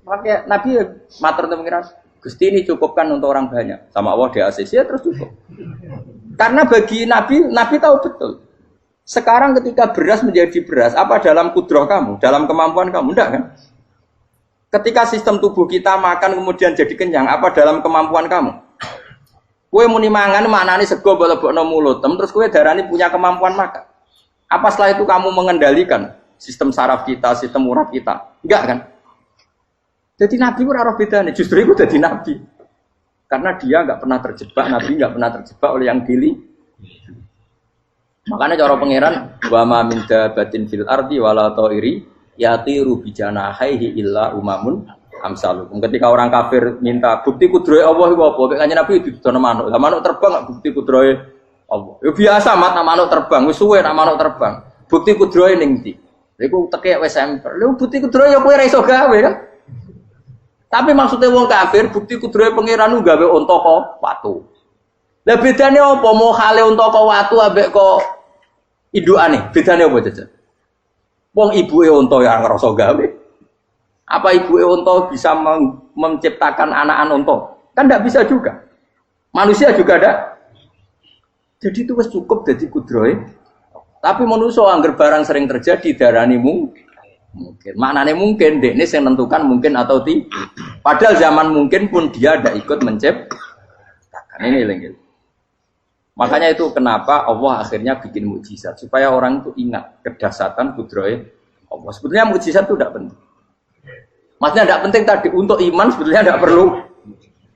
pakai Nabi matur untuk mengira. Gusti ini cukupkan untuk orang banyak. Sama Allah di ACC ya terus cukup. Karena bagi Nabi, Nabi tahu betul. Sekarang ketika beras menjadi beras, apa dalam kudroh kamu? Dalam kemampuan kamu? Enggak kan? Ketika sistem tubuh kita makan kemudian jadi kenyang, apa dalam kemampuan kamu? Kue muni mangan maknane sego bolebokno mulut, terus kue darani punya kemampuan makan. Apa setelah itu kamu mengendalikan sistem saraf kita, sistem urat kita? Enggak kan? Jadi Nabi ora roh bedane, justru itu jadi Nabi. Karena dia enggak pernah terjebak, Nabi enggak pernah terjebak oleh yang Makanya cara pangeran wa ma min dabatin fil ardi wala ta'iri yatiru bijanahihi illa umamun amsalukum. Ketika orang kafir minta bukti kudrohe Allah iku apa? Kanjeng Nabi didono manuk. Lah manuk terbang bukti kudrohe Allah. Ya biasa mat manuk terbang, wis suwe nak manuk terbang. Bukti kudrohe ning ndi? Iku tekek wis emper. Lha bukti kudrohe ya kowe ra iso gawe kan? Tapi maksudnya wong kafir bukti kudrohe pangeran ku gawe unta kok watu. Lah bedane apa? Mau hale unta kok watu ambek kok indukane? Bedane apa jajan? Wong ibuke unta ya ngrasa gawe. Apa ibuke unta bisa menciptakan anakan unta? Kan tidak bisa juga. Manusia juga ada. Jadi itu wis cukup dadi kudrohe. Tapi manusia angger barang sering terjadi darani mungkin. Maknane mungkin dekne sing nentukan mungkin atau tidak. Padahal zaman mungkin pun dia ada ikut menciptakan. Ini lagi. Makanya itu kenapa Allah akhirnya bikin mukjizat supaya orang itu ingat kedahsyatan kudrohe Allah. Sebetulnya mukjizat itu tidak penting. Maksudnya tidak penting tadi untuk iman sebetulnya tidak perlu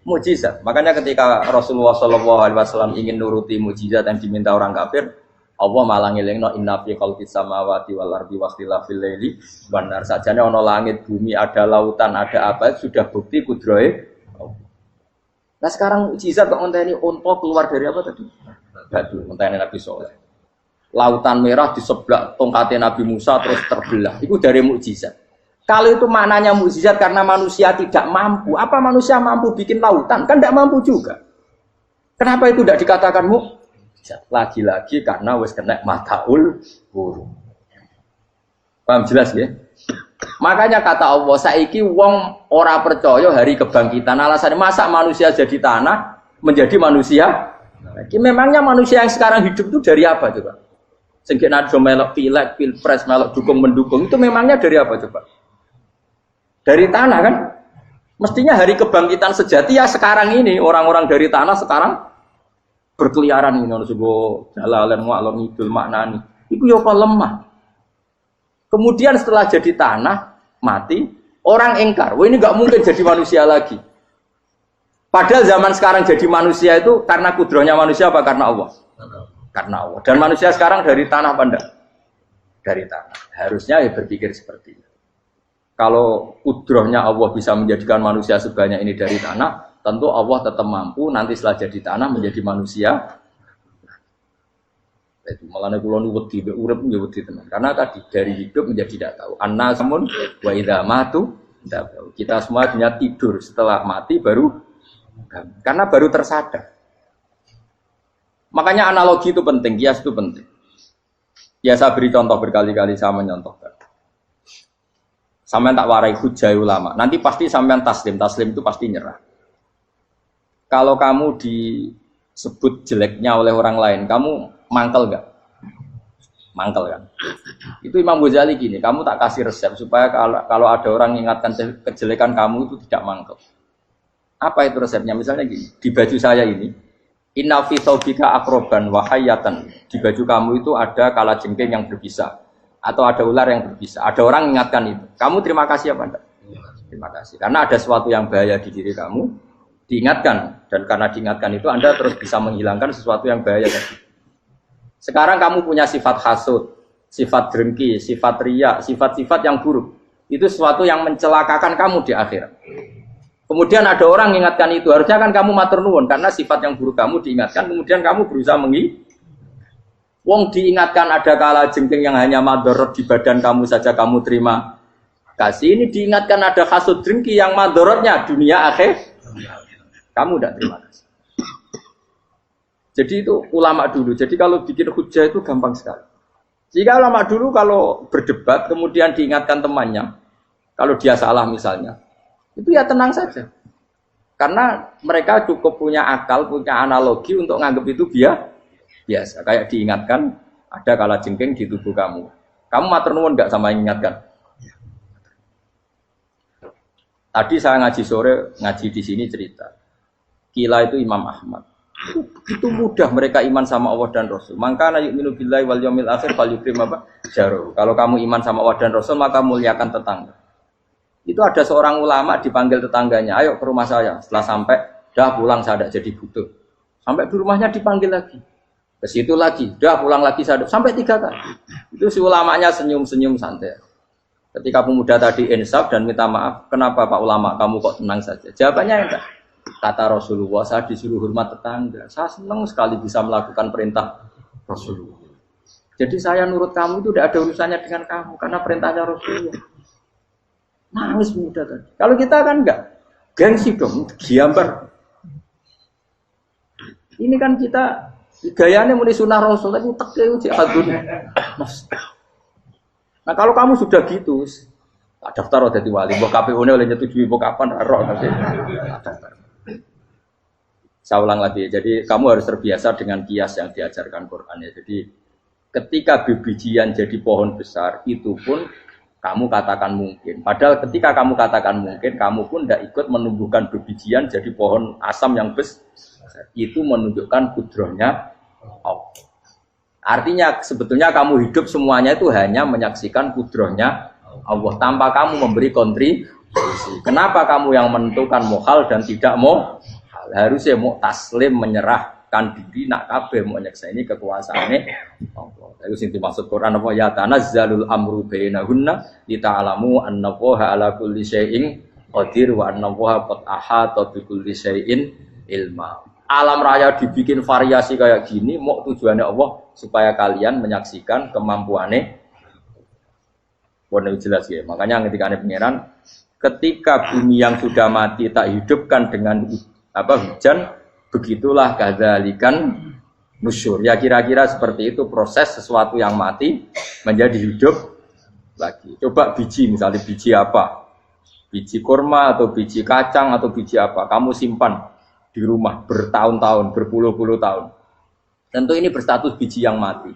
mukjizat. Makanya ketika Rasulullah SAW ingin nuruti mukjizat yang diminta orang kafir, Allah malah ngelingno inna fi khalqis samawati wal ardi wakhtilafil laili wan nar. Sajane ana langit, bumi, ada lautan, ada apa sudah bukti kudrohe. Nah sekarang mukjizat kok ngenteni unta keluar dari apa tadi? Batu, ngenteni Nabi Saleh. Lautan merah di sebelah tongkatnya Nabi Musa terus terbelah. Itu dari mukjizat. Kalau itu maknanya mukjizat karena manusia tidak mampu, apa manusia mampu bikin lautan? Kan tidak mampu juga. Kenapa itu tidak dikatakan mukjizat? Lagi-lagi karena wis kena mataul huruf. Paham jelas ya? Makanya kata Allah, saiki wong ora percaya hari kebangkitan. Alasannya masa manusia jadi tanah menjadi manusia? Memangnya manusia yang sekarang hidup itu dari apa coba? Sengke nado melok pilek, pilpres, melok dukung mendukung itu memangnya dari apa coba? Dari tanah kan? Mestinya hari kebangkitan sejati ya sekarang ini orang-orang dari tanah sekarang berkeliaran ini ono sugo jalalan walam idul maknani. Iku yo kok lemah. Kemudian setelah jadi tanah mati, orang engkar. Wah ini nggak mungkin jadi manusia lagi. Padahal zaman sekarang jadi manusia itu karena kudrohnya manusia apa karena Allah? Karena Allah. Dan manusia sekarang dari tanah apa enggak? Dari tanah. Harusnya ya berpikir seperti itu. Kalau kudrohnya Allah bisa menjadikan manusia sebanyak ini dari tanah, tentu Allah tetap mampu nanti setelah jadi tanah menjadi manusia. Itu malah kula nu wedi urip nggih wedi tenan. Karena tadi dari hidup menjadi tidak tahu. Annasamun wa idza matu tidak tahu. Kita semua hanya tidur setelah mati baru karena baru tersadar. Makanya analogi itu penting, kias itu penting. Ya saya beri contoh berkali-kali saya menyontohkan. Sampean tak warai hujah ulama. Nanti pasti sampean taslim itu pasti nyerah. Kalau kamu disebut jeleknya oleh orang lain, kamu mangkel nggak? Mangkel kan? Itu Imam Ghazali gini, kamu tak kasih resep supaya kalau ada orang mengingatkan kejelekan kamu itu tidak mangkel. Apa itu resepnya? Misalnya gini, di baju saya ini, inna fi thawbika akroban wahayatan. Di baju kamu itu ada kalajengking yang berbisa atau ada ular yang berbisa. Ada orang mengingatkan itu. Kamu terima kasih apa enggak? Terima kasih. Karena ada sesuatu yang bahaya di diri kamu, diingatkan, dan karena diingatkan itu Anda terus bisa menghilangkan sesuatu yang bahaya tadi. Sekarang kamu punya sifat hasud, sifat dengki, sifat riya, sifat-sifat yang buruk. Itu sesuatu yang mencelakakan kamu di akhirat. Kemudian ada orang mengingatkan itu, harusnya kan kamu matur nuwun karena sifat yang buruk kamu diingatkan, kemudian kamu berusaha Wong diingatkan ada kalajengking yang hanya madorot di badan kamu saja kamu terima kasih. Ini diingatkan ada hasud dengki yang madorotnya dunia akhir. Kamu tidak terima kasih. Jadi itu ulama dulu. Jadi kalau bikin hujah itu gampang sekali. Jika ulama dulu kalau berdebat kemudian diingatkan temannya, kalau dia salah misalnya, itu ya tenang saja. Karena mereka cukup punya akal, punya analogi untuk nganggap itu biasa. Kayak diingatkan ada kalajengking di tubuh kamu. Kamu matur nuwun enggak sama yang ingatkan? Tadi saya ngaji sore, ngaji di sini cerita. Kila itu Imam Ahmad. Begitu mudah mereka iman sama Allah dan Rasul. Maka yu'minu billahi wal yaumil akhir falyukrim apa? Jaruh. Kalau kamu iman sama Allah dan Rasul maka muliakan tetangga. Itu ada seorang ulama dipanggil tetangganya, ayo ke rumah saya. Setelah sampai, dah pulang saya tidak jadi butuh. Sampai di rumahnya dipanggil lagi. Ke situ lagi, udah pulang lagi sampai 3 kali. Itu si ulamanya senyum-senyum santai. Ketika pemuda tadi insaf dan minta maaf, kenapa Pak Ulama kamu kok tenang saja? Jawabannya enggak. Kata Rasulullah, saya disuruh hormat tetangga. Saya senang sekali bisa melakukan perintah Rasulullah. Jadi saya nurut kamu itu tidak ada urusannya dengan kamu karena perintahnya Rasulullah. Nangis pemuda tadi. Kalau kita kan enggak, gengsi dong, diambar. Ini kan kita gayanya muni sunnah Rasul tapi teke uji hadun. Nah kalau kamu sudah gitu, tak daftar jadi wali. Mbok KPU-ne oleh nyetujui mbok kapan roh nanti. Saya ulang lagi. Jadi kamu harus terbiasa dengan kias yang diajarkan Quran ya. Jadi ketika bibijian jadi pohon besar itu pun kamu katakan mungkin. Padahal ketika kamu katakan mungkin, kamu pun tidak ikut menumbuhkan bibijian jadi pohon asam yang besar. Itu menunjukkan kudrohnya Allah. Artinya sebetulnya kamu hidup semuanya itu hanya menyaksikan kudrohnya Allah tanpa kamu memberi kontribusi. Kenapa kamu yang menentukan mohal dan tidak mau? Harusnya mau taslim menyerahkan diri nak kabeh mau nyekseni kekuasaane Allah. Itu sing dimaksud Quran apa ya tanazzalul amru bainahunna lita'lamu annallaha ala kulli syai'in qadir wa annallaha qad ahata bi kulli syai'in ilma. Alam raya dibikin variasi kayak gini, mau tujuannya Allah supaya kalian menyaksikan kemampuannya. Warna jelas ya. Makanya ketika ada pangeran, ketika bumi yang sudah mati tak hidupkan dengan hujan, begitulah kadzalikan nusyur. Ya kira-kira seperti itu proses sesuatu yang mati menjadi hidup lagi. Coba biji, misalnya biji apa? Biji kurma atau biji kacang atau biji apa? Kamu simpan di rumah bertahun-tahun, berpuluh-puluh tahun. Tentu ini berstatus biji yang mati.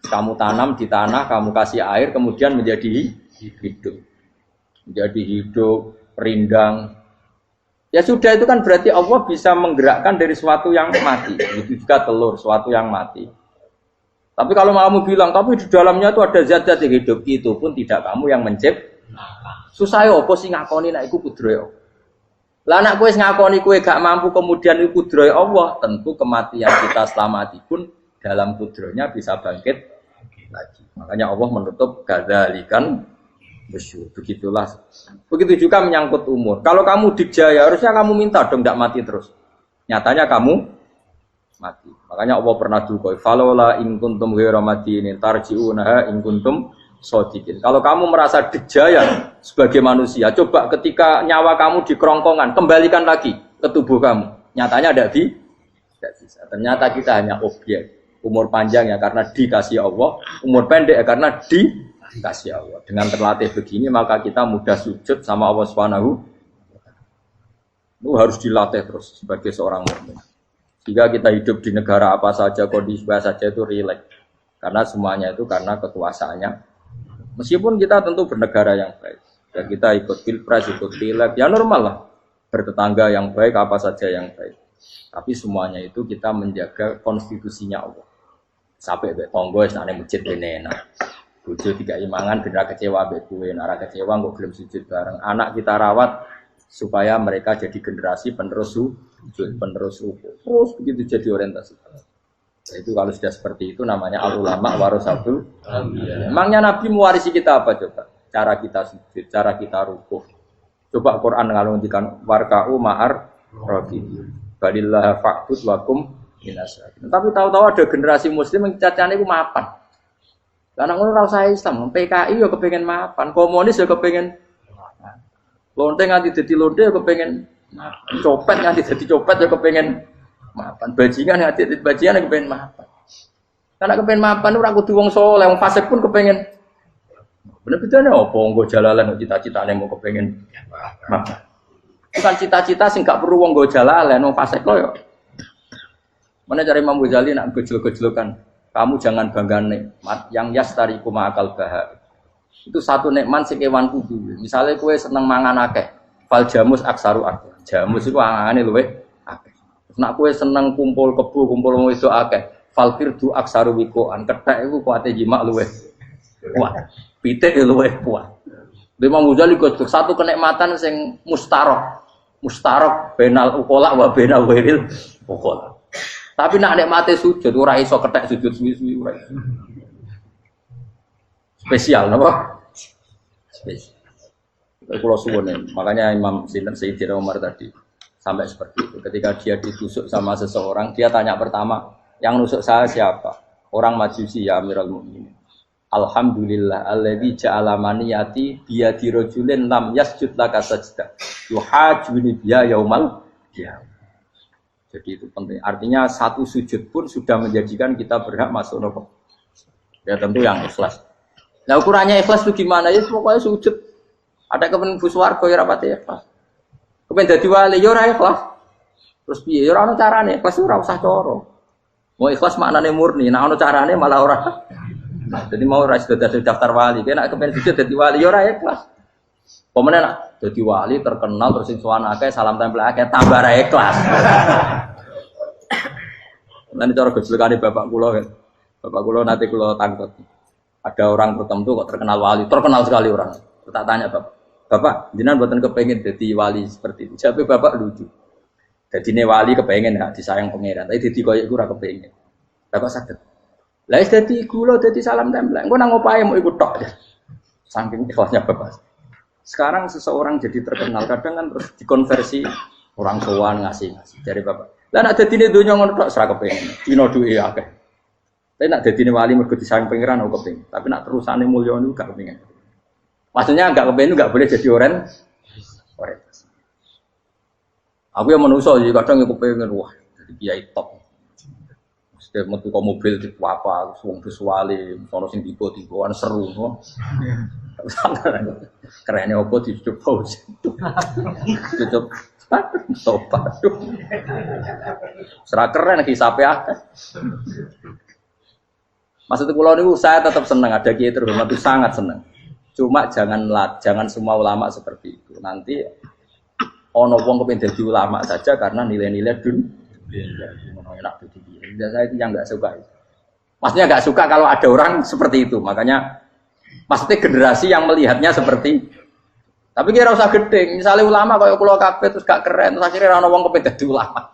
Kamu tanam di tanah, kamu kasih air, kemudian menjadi hidup. Menjadi hidup, rindang. Ya sudah, itu kan berarti Allah bisa menggerakkan dari sesuatu yang mati. Itu juga telur, sesuatu yang mati. Tapi kalau kamu bilang, tapi di dalamnya itu ada zat-zat yang hidup, itu pun tidak kamu yang menciptakan. Susah ya, apa sih ngakoni nak iku kudroyo. Lah anak kowe ngakoni kowe gak mampu kemudian iku kudrohe Allah, tentu kematian kita setelah mati pun dalam kudrohnya bisa bangkit lagi. Makanya Allah menutup kadzalikan nusyur. Begitulah. Begitu juga menyangkut umur. Kalau kamu dijaya harusnya kamu minta dong tidak mati terus. Nyatanya kamu mati. Makanya Allah pernah dukoi falola in kuntum ghairu madinin tarji'unaha in kuntum shodiqin. Kalau kamu merasa dijaya sebagai manusia, coba ketika nyawa kamu di kerongkongan, kembalikan lagi ke tubuh kamu. Nyatanya tidak bisa. Ternyata kita hanya objek. Umur panjang ya karena dikasih Allah, umur pendek ya karena dikasih Allah. Dengan terlatih begini maka kita mudah sujud sama Allah Subhanahu. Itu harus dilatih terus sebagai seorang mukmin. Jika kita hidup di negara apa saja, kondisi apa saja itu rileks. Karena semuanya itu karena kekuasaannya. Meskipun kita tentu bernegara yang baik, ya kita ikut pilpres, ikut pileg, ya normal lah. Bertetangga yang baik, apa saja yang baik. Tapi semuanya itu kita menjaga konstitusinya Allah. Sampai tonggo istana masjid ini enak. Bojo tiga imangan, benar kecewa bekuin, arah kecewa nggak belum sujud bareng. Anak kita rawat supaya mereka jadi generasi penerus sujud, penerus ruku. Terus begitu jadi orientasi. Itu kalau sudah seperti itu namanya al-ulama warasatul anbiya. Emangnya Nabi mewarisi kita apa coba? Cara kita sujud, cara kita rukuk. Coba Quran ngalungkan warka'u ma'ar rafiqin. Balillah fa'bud wakum minasyakin. Tapi tahu-tahu ada generasi muslim yang cacane iku mapan. Karena ngono ora usah Islam, PKI yo kepengin mapan, komunis yo kepengin lonte nganti dadi lonte yo kepengin copet nganti dadi copet yo kepengin mapan, bajingan hati bajingan kepengen mapan. Karena kepengen mapan ora kudu wong saleh, wong fasik pun kepengen. Bener-bener apa nggo jalalan cita-citane mau kepengen mapan. Bukan cita-cita sing gak perlu wong nggo jalalan, wong fasik kok ya. Mana cari Imam Ghazali nak gejlok-gejlokan. Kamu jangan bangga nikmat yang yastariku ma'akal bahar. Itu satu nikmat sing kewan kudu. Misalnya kowe seneng mangan akeh, fal jamus aksaru akeh. Jamus iku angane luwih akeh. Nak kowe seneng kumpul kebo, kumpul wong wedok akeh, fal firdu aksaru wikoan. Kethek iku kuwate jimak luwih kuat. Pitik luwih kuat. Imam Ghazali kok satu kenikmatan sing mustarok. Mustarok benal ukola wa benal wiril ukola. Tapi nak nikmate sujud ora iso kethek sujud suwi-suwi ora. Spesial napa? Spesial. Kalau suwun makanya Imam Sinten Sayyidina Umar tadi sampai seperti itu. Ketika dia ditusuk sama seseorang, dia tanya pertama, yang nusuk saya siapa? Orang Majusi ya Amirul Mukminin. Alhamdulillah alladzi ja'ala maniyati biyadi rajulin lam yasjud laka sajda. Yuhajuni biya yaumal qiyamah. Jadi itu penting. Artinya satu sujud pun sudah menjadikan kita berhak masuk neraka. Ya tentu yang ikhlas. Nah ukurannya ikhlas itu gimana? Ya pokoknya sujud. Ada kepen bus warga ya rapati ikhlas. Kepen dadi wali ya ora ikhlas. Terus piye? Ya ora ono carane. Ikhlas ora usah cara. Mau ikhlas maknane murni. Nah ono carane malah ora. Jadi mau ora sudah daftar wali, kena kepen sujud dadi wali ya ora ikhlas. Pemene nak dadi wali terkenal terus sing sowan akeh salam tempel akeh tambah ra ikhlas. Lan cara gejolakane bapak kula kan. Bapak kula nate kula tangkep. Ada orang tertentu kok terkenal wali, terkenal sekali orang. Tak tanya bapak, jenengan mboten kepengin dadi wali seperti itu. Jawabe bapak lucu. Dadine wali kepengin hak disayang pangeran, tapi dadi koyo iku ora kepengin. Bapak saged. Lah wis dadi kula dadi salam tempel. Engko nang opahe mau ikut tok. Saking ikhlasnya bapak. Sekarang seseorang jadi terkenal, kadang kan terus dikonversi orang sowan ngasih dari bapak. Lah nek dadine donya ngono tok ora kepengin. Dino duwe akeh. Tapi nek dadine wali mergo disayang pangeran aku kepengin. Tapi nek terusane mulya niku gak kepengin. Maksudnya enggak kepengin enggak boleh jadi orang. Aku yang manusa jadi kadang aku kepengin wah jadi kiai top. Setiap metu kok mobil tipe apa, wong visuale, sono sing tiba-tibaan seru no. Kerennya apa ditutup pause. Tutup topat. Serah keren hisabe akeh. Maksud kula niku saya tetap senang ada kiai terhormat itu sangat senang. Cuma jangan semua ulama seperti itu. Nanti ono wong kepen dadi ulama saja karena nilai-nilai enak begitu. Saya itu yang nggak suka. Maksudnya nggak suka kalau ada orang seperti itu. Makanya maksudnya generasi yang melihatnya seperti. Tapi kira usah gede. Misalnya ulama kalau kulo kabeh terus gak keren, terus akhirnya orang wong kepen dadi ulama.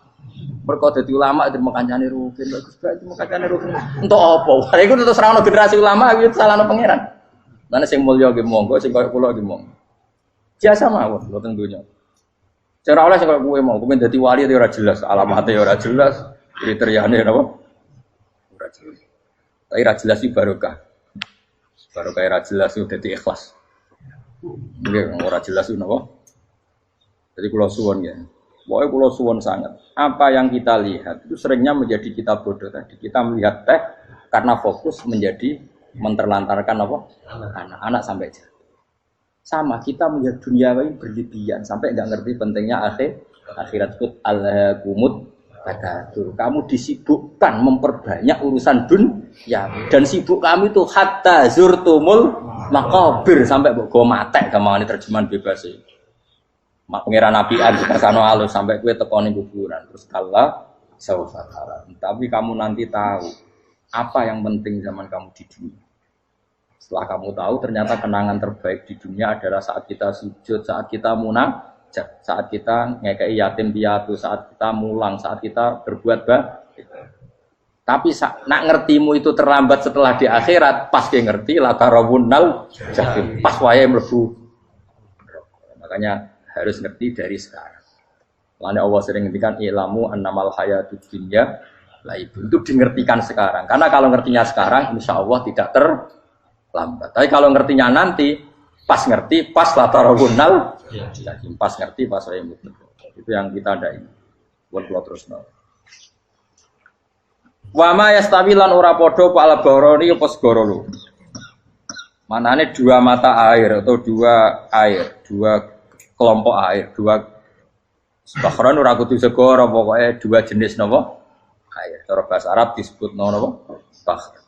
Mergo dadi ulama itu makancane rugen, bagus banget makancane rugen. Untuk apa? Lah iku terus ora ono generasi ulama iki salahno pangeran. Lan sing mulya nggih monggo, sing koyo kulo nggih monggo. Biasa mawon mboten dunya. Cara oleh sing koyo kowe mau, kepen dadi wali ora jelas, alamate ora jelas. Kriteriane napa? Ora jelas. Tapi ora jelas iki barokah. Barokah ora jelas itu dadi ikhlas. Nggih, ora jelas itu napa? Jadi kula suwun ya. Pokoke kula suwun sangat. Apa yang kita lihat itu seringnya menjadi kita bodoh tadi. Kita melihat teh karena fokus menjadi menterlantarkan apa? Anak-anak sampai jatuh. Sama kita melihat dunia ini berlebihan sampai enggak ngerti pentingnya akhirat itu al-kumut. Kamu disibukkan memperbanyak urusan dunia dan sibuk kami itu hatta zurtumul maqabir sampai mbok go matek gamane terjemahan bebas iki. Mak pangeran nabian dikasano alus sampai kowe tekoni kuburan terus kala saufa tara. Tapi kamu nanti tahu apa yang penting zaman kamu di dunia. Setelah kamu tahu ternyata kenangan terbaik di dunia adalah saat kita sujud, saat kita munajat, saat kita ngekei yatim piatu, saat kita mulang, saat kita berbuat baik. Tapi nak ngertimu itu terlambat setelah di akhirat, pas dia ngerti la tarawunnal jahim, pas wayahe mlebu. Makanya harus ngerti dari sekarang. Makanya Allah sering ngendikan ilamu annamal hayatud dunya laibun, itu dingertikan sekarang. Karena kalau ngertinya sekarang insya Allah tidak terlambat. Tapi kalau ngertinya nanti pas ngerti, pas la tarawunnal jahim, pas ngerti, pas wayahe mlebu. Itu yang kita ada ini. Buat terus no. Wa ma yastawilan ora padha apa al-barani apa segara lho. Manane dua mata air atau dua air, dua kelompok air, dua bahran ora kudu segara, pokoke dua jenis napa? Air. Cara bahasa Arab disebut napa? Bahr.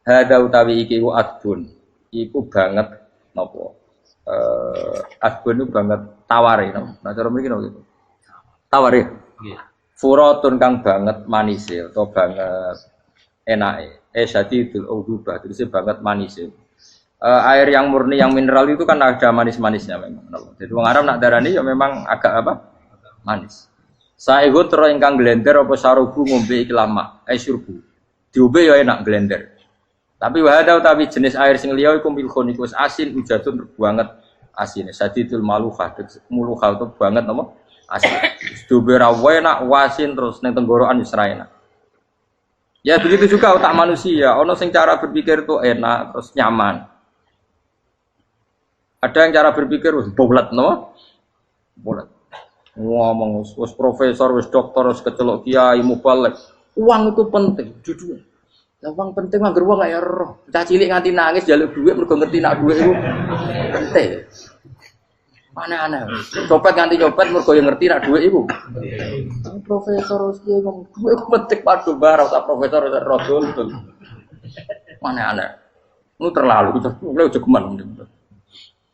Hada utawi iki ku adbun. Iku banget napa? Adbun itu banget taware napa? Nah cara mriki napa gitu. Taware. Nggih. Furatun kang banget manise atau banget enake. Syadidul udubah, terus banget manise. Air yang murni yang mineral itu kan ada manis-manisnya memang. Jadi wong Arab nak darani ya memang agak apa? Manis. Saehu tero ingkang glender apa sarubu ngombe iki lama, syurbu. Diombe ya enak glender. Tapi wahada utawi jenis air sing liya iku milkhun iku asin ujatun banget asine. Sadidul maluhah, muluhah itu banget napa? Asin. Diombe ra enak wasin terus ning tenggorokan wis ra enak. Ya begitu juga otak manusia, ono sing cara berpikir itu enak terus nyaman. Ada yang cara berpikir wis bulat no? Bulat. Ngomong wis profesor, wis dokter, wis kecelok kiai mubalek. Uang itu penting, jujur. Lah uang penting mangger wong kaya roh. Cah cilik nganti nangis njaluk dhuwit mergo ngerti nak dhuwit iku penting. Aneh-aneh. Copet nganti copet mergo yang ngerti nak dhuwit iku. Profesor wis kiai ngomong dhuwit iku penting padha bar ora profesor ora rodol. Aneh-aneh. Lu terlalu itu geman.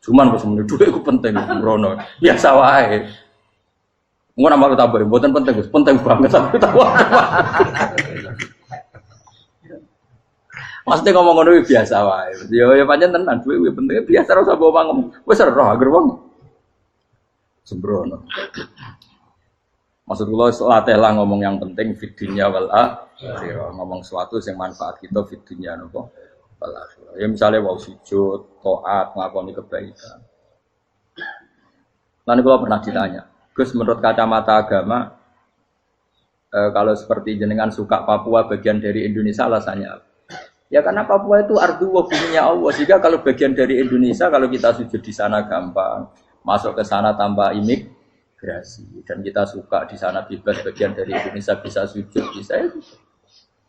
Cuman wis muni dhuwit iku penting rono. Biasa wae. Ngono amal tambah mboten penting, Gus. Penting banget tapi tahu. Mesti ngomong ngono biasa wae. Ya pancen tenan dhuwit penting biasa ora usah bawa ngomong. Wis ora agar wong sembrono. Maksud kula latih lah ngomong yang penting fid dunya wal akhirah. Ngomong sesuatu yang manfaat kita fid dunya napa wal akhirah. Ya misale wau sujud, taat, nglakoni kebaikan. Lan kula pernah ditanya, Gus menurut kacamata agama kalau seperti jenengan suka Papua bagian dari Indonesia alasannya apa? Ya karena Papua itu ardu wa buminya Allah. Sehingga kalau bagian dari Indonesia kalau kita sujud di sana gampang, masuk ke sana tanpa imigrasi dan kita suka di sana bebas bagian dari Indonesia bisa sujud bisa itu.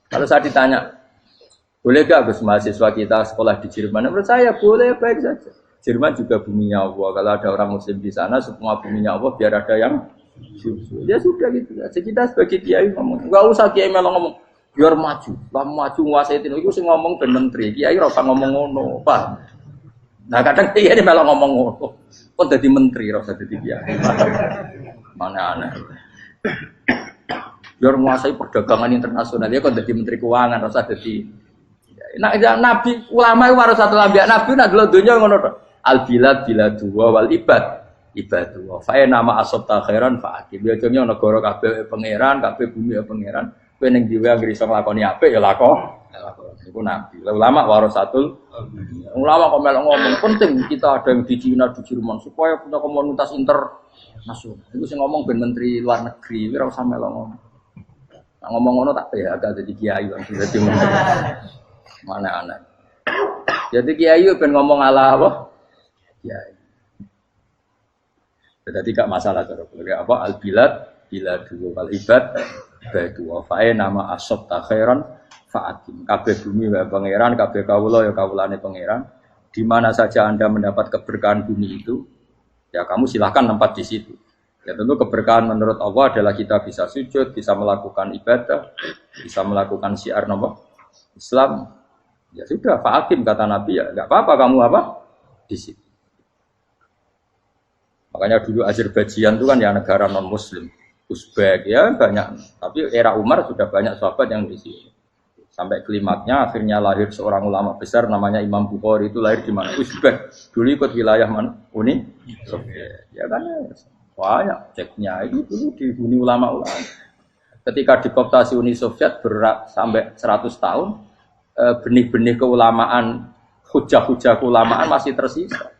Kalau saya ditanya, boleh gak Gus mahasiswa kita sekolah di Jerman? Menurut saya boleh baik saja. Jerman juga buminya Allah. Kalau ada orang Muslim di sana, semua buminya Allah biar ada yang ya sudah gitu. Jadi kita sebagai kiai ngomong, nggak usah kiai malah ngomong biar maju, lah maju nguasai itu. Itu sih ngomong ben menteri. Kiai rasa ngomong ngono, Pak. Nah kadang kiai malah ngomong ngono. Kok jadi menteri rasa jadi kiai. Mana aneh. Biar menguasai perdagangan internasional ya kok jadi menteri keuangan rasa jadi. Nah nabi ulama itu harus satu nabi nak dulu dunia ngono to. Al bilad biladu wal ibad ibadu wa fa nama asabta khairan fa akib. Biasanya negara kabeh pangeran, kabeh bumi pangeran. Kowe ning dhewe anggere iso nglakoni apik ya lakon. Iku nabi. Ulama warasatul ulama kok melok ngomong penting kita ada yang di Cina, di Jerman supaya punya komunitas internasional. Iku sing ngomong ben menteri luar negeri, ora usah melok ngomong. Nah, ngomong ngono tak ya agak jadi kiai langsung jadi menteri. Mana anak. Jadi kiai ben ngomong ala apa? Kiai. Jadi gak masalah cara apa al bilad biladu wal ibad baitu wa fae nama asab ta khairan fa'atim. Kabeh bumi wa pangeran, kabeh kawula ya kawulane pangeran. Di mana saja Anda mendapat keberkahan bumi itu, ya kamu silahkan tempat di situ. Ya tentu keberkahan menurut Allah adalah kita bisa sujud, bisa melakukan ibadah, bisa melakukan syiar nama Islam. Ya sudah, fa'akim kata Nabi ya, enggak apa-apa kamu apa? Di situ. Makanya dulu Azerbaijan itu kan ya negara non-muslim. Uzbek ya banyak, tapi era Umar sudah banyak sahabat yang di sini. Sampai klimaknya akhirnya lahir seorang ulama besar namanya Imam Bukhari, itu lahir di mana? Uzbek. Dulu ikut wilayah mana? Uni Soviet. Ya kan banyak ceknya itu dulu di Uni ulama-ulama. Ketika dikooptasi Uni Soviet berat sampai 100 tahun, benih-benih keulamaan, hujah-hujah keulamaan masih tersisa.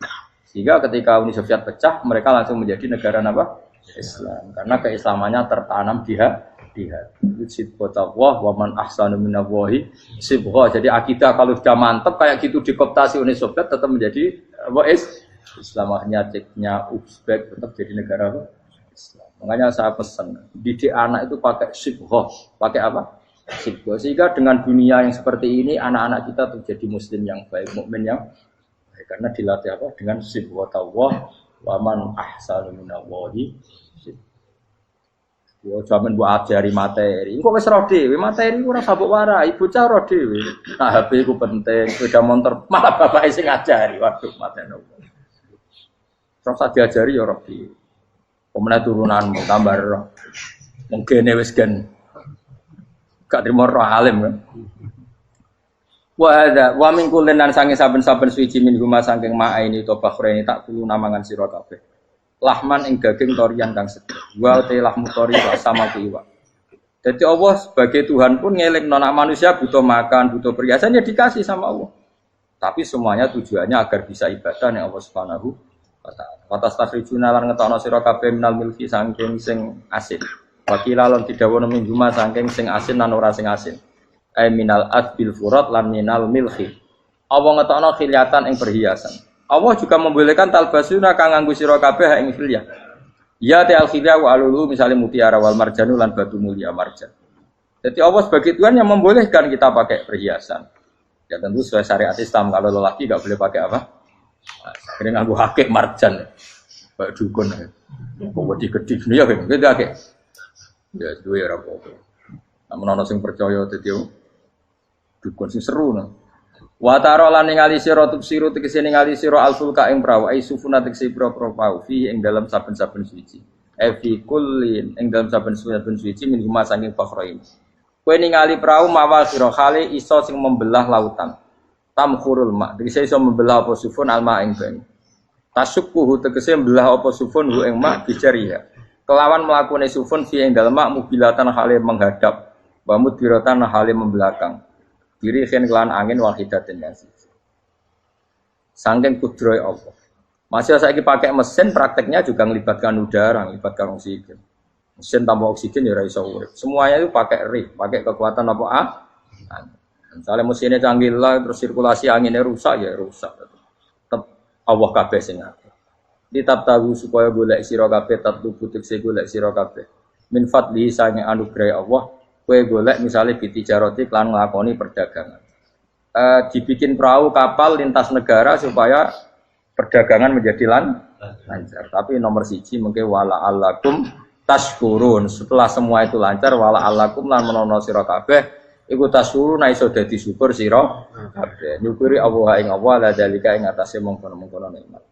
Sehingga ketika Uni Soviet pecah, mereka langsung menjadi negara apa? Islam. Karena keislamannya tertanam di hati. Sibghatullah wa man ahsanu minallahi sibghah. Jadi akidah kalau sudah mantap kayak gitu dikooptasi Uni Soviet tetap menjadi apa? Islam. Akhirnya ceknya Uzbek tetap jadi negara apa? Islam. Makanya saya pesan, didik anak itu pakai sibghah. Pakai apa? Sibghah. Sehingga dengan dunia yang seperti ini anak-anak kita tuh jadi muslim yang baik, mukmin yang baik. Karena dilatih apa? Dengan sibghatullah wa man ahsanu minallahi. Yo jaman mbok ajari materi. Engko wis ro dhewe, materi ora sabuk warai, bocah ro dhewe. Nah HP ku penting, sepeda motor malah bapake sing ngajari. Waduh, mateni. Terus diajari ya ro dhewe. Pemene turunanmu tambah ro. Mungkin wis gen gak trimo ro alim kan. Wa hadza wa min kullin lan sange saben-saben suci min huma saking ma'a ini to bakhreni tak kulo namangan sira kabeh. lahman ing daging torian kang sedih. Wa te lahmu tori sama iwak. Jadi Allah sebagai Tuhan pun ngeling nona manusia butuh makan, butuh perhiasan ya dikasih sama Allah. Tapi semuanya tujuannya agar bisa ibadah yang Allah Subhanahu wa taala. Watas takhrijuna lan ngetokno sira kabeh minal milki saking sing asin. Wakila lan didhawuhna min juma saking sing asin lan ora sing asin. Ai minal adbil furat lan minal milki. Allah ngetokno khilyatan ing perhiasan. Allah juga membolehkan talbasuna kang nganggo sira kabeh ing khilyah. Ya ta'al khilya wa alulu misalnya mutiara wal marjanu lan batu mulia marjan. Jadi Allah sebagai Tuhan yang membolehkan kita pakai perhiasan. Ya tentu sesuai syariat Islam. Kalau lelaki enggak boleh pakai apa? Akhirnya nganggo hakik marjan. Kayak dukun. Kok gede-gede ya kan gitu akeh. Ya duwe ora apa-apa. Namun ana sing percaya dadi dukun sing seru nah. Wa tarolan ningali sira tubsiru tegese ningali sira alfulka ing prawu ai sufuna tegese pro-pro pau fi ing dalam saben-saben suci. Fi kullin ing dalam saben-saben suci min huma saking fakhrain. Kowe ningali prawu mawa sira khali iso sing membelah lautan. Tamkhurul ma tegese iso membelah apa sufun alma ing banyu. Tasukkuhu tegese membelah apa sufun hu ing ma bijariya. Kelawan mlakune sufun fi ing dalem mak mubilatan hale menghadap wa mudbiratan hale membelakang. Diri khen kelan angin wahidatin yang siji. Saking kudroy Allah. Masih saiki pakai mesin prakteknya juga melibatkan udara, melibatkan oksigen. Mesin tanpa oksigen ya ora iso urip. Semuanya itu pakai rig, pakai kekuatan apa Misalnya mesinnya canggih lah, terus sirkulasi anginnya rusak ya rusak. Tetap Allah kabeh sing ngatur. Ditab tahu supaya golek sira kabeh tatlu butik se golek sira kabeh. Min fadli sange anugerah Allah. Kue golek misalnya bitijaroti klan nglakoni perdagangan. Dibikin perahu kapal lintas negara supaya perdagangan menjadi lancar. Tapi nomor siji mungkin wala alakum tashkurun. Setelah semua itu lancar wala alakum lan menono sira kabeh iku tashkurun iso dadi syukur sira kabeh. Nyukuri Allah ing Allah la dalika ing atase mongkon-mongkon nikmat.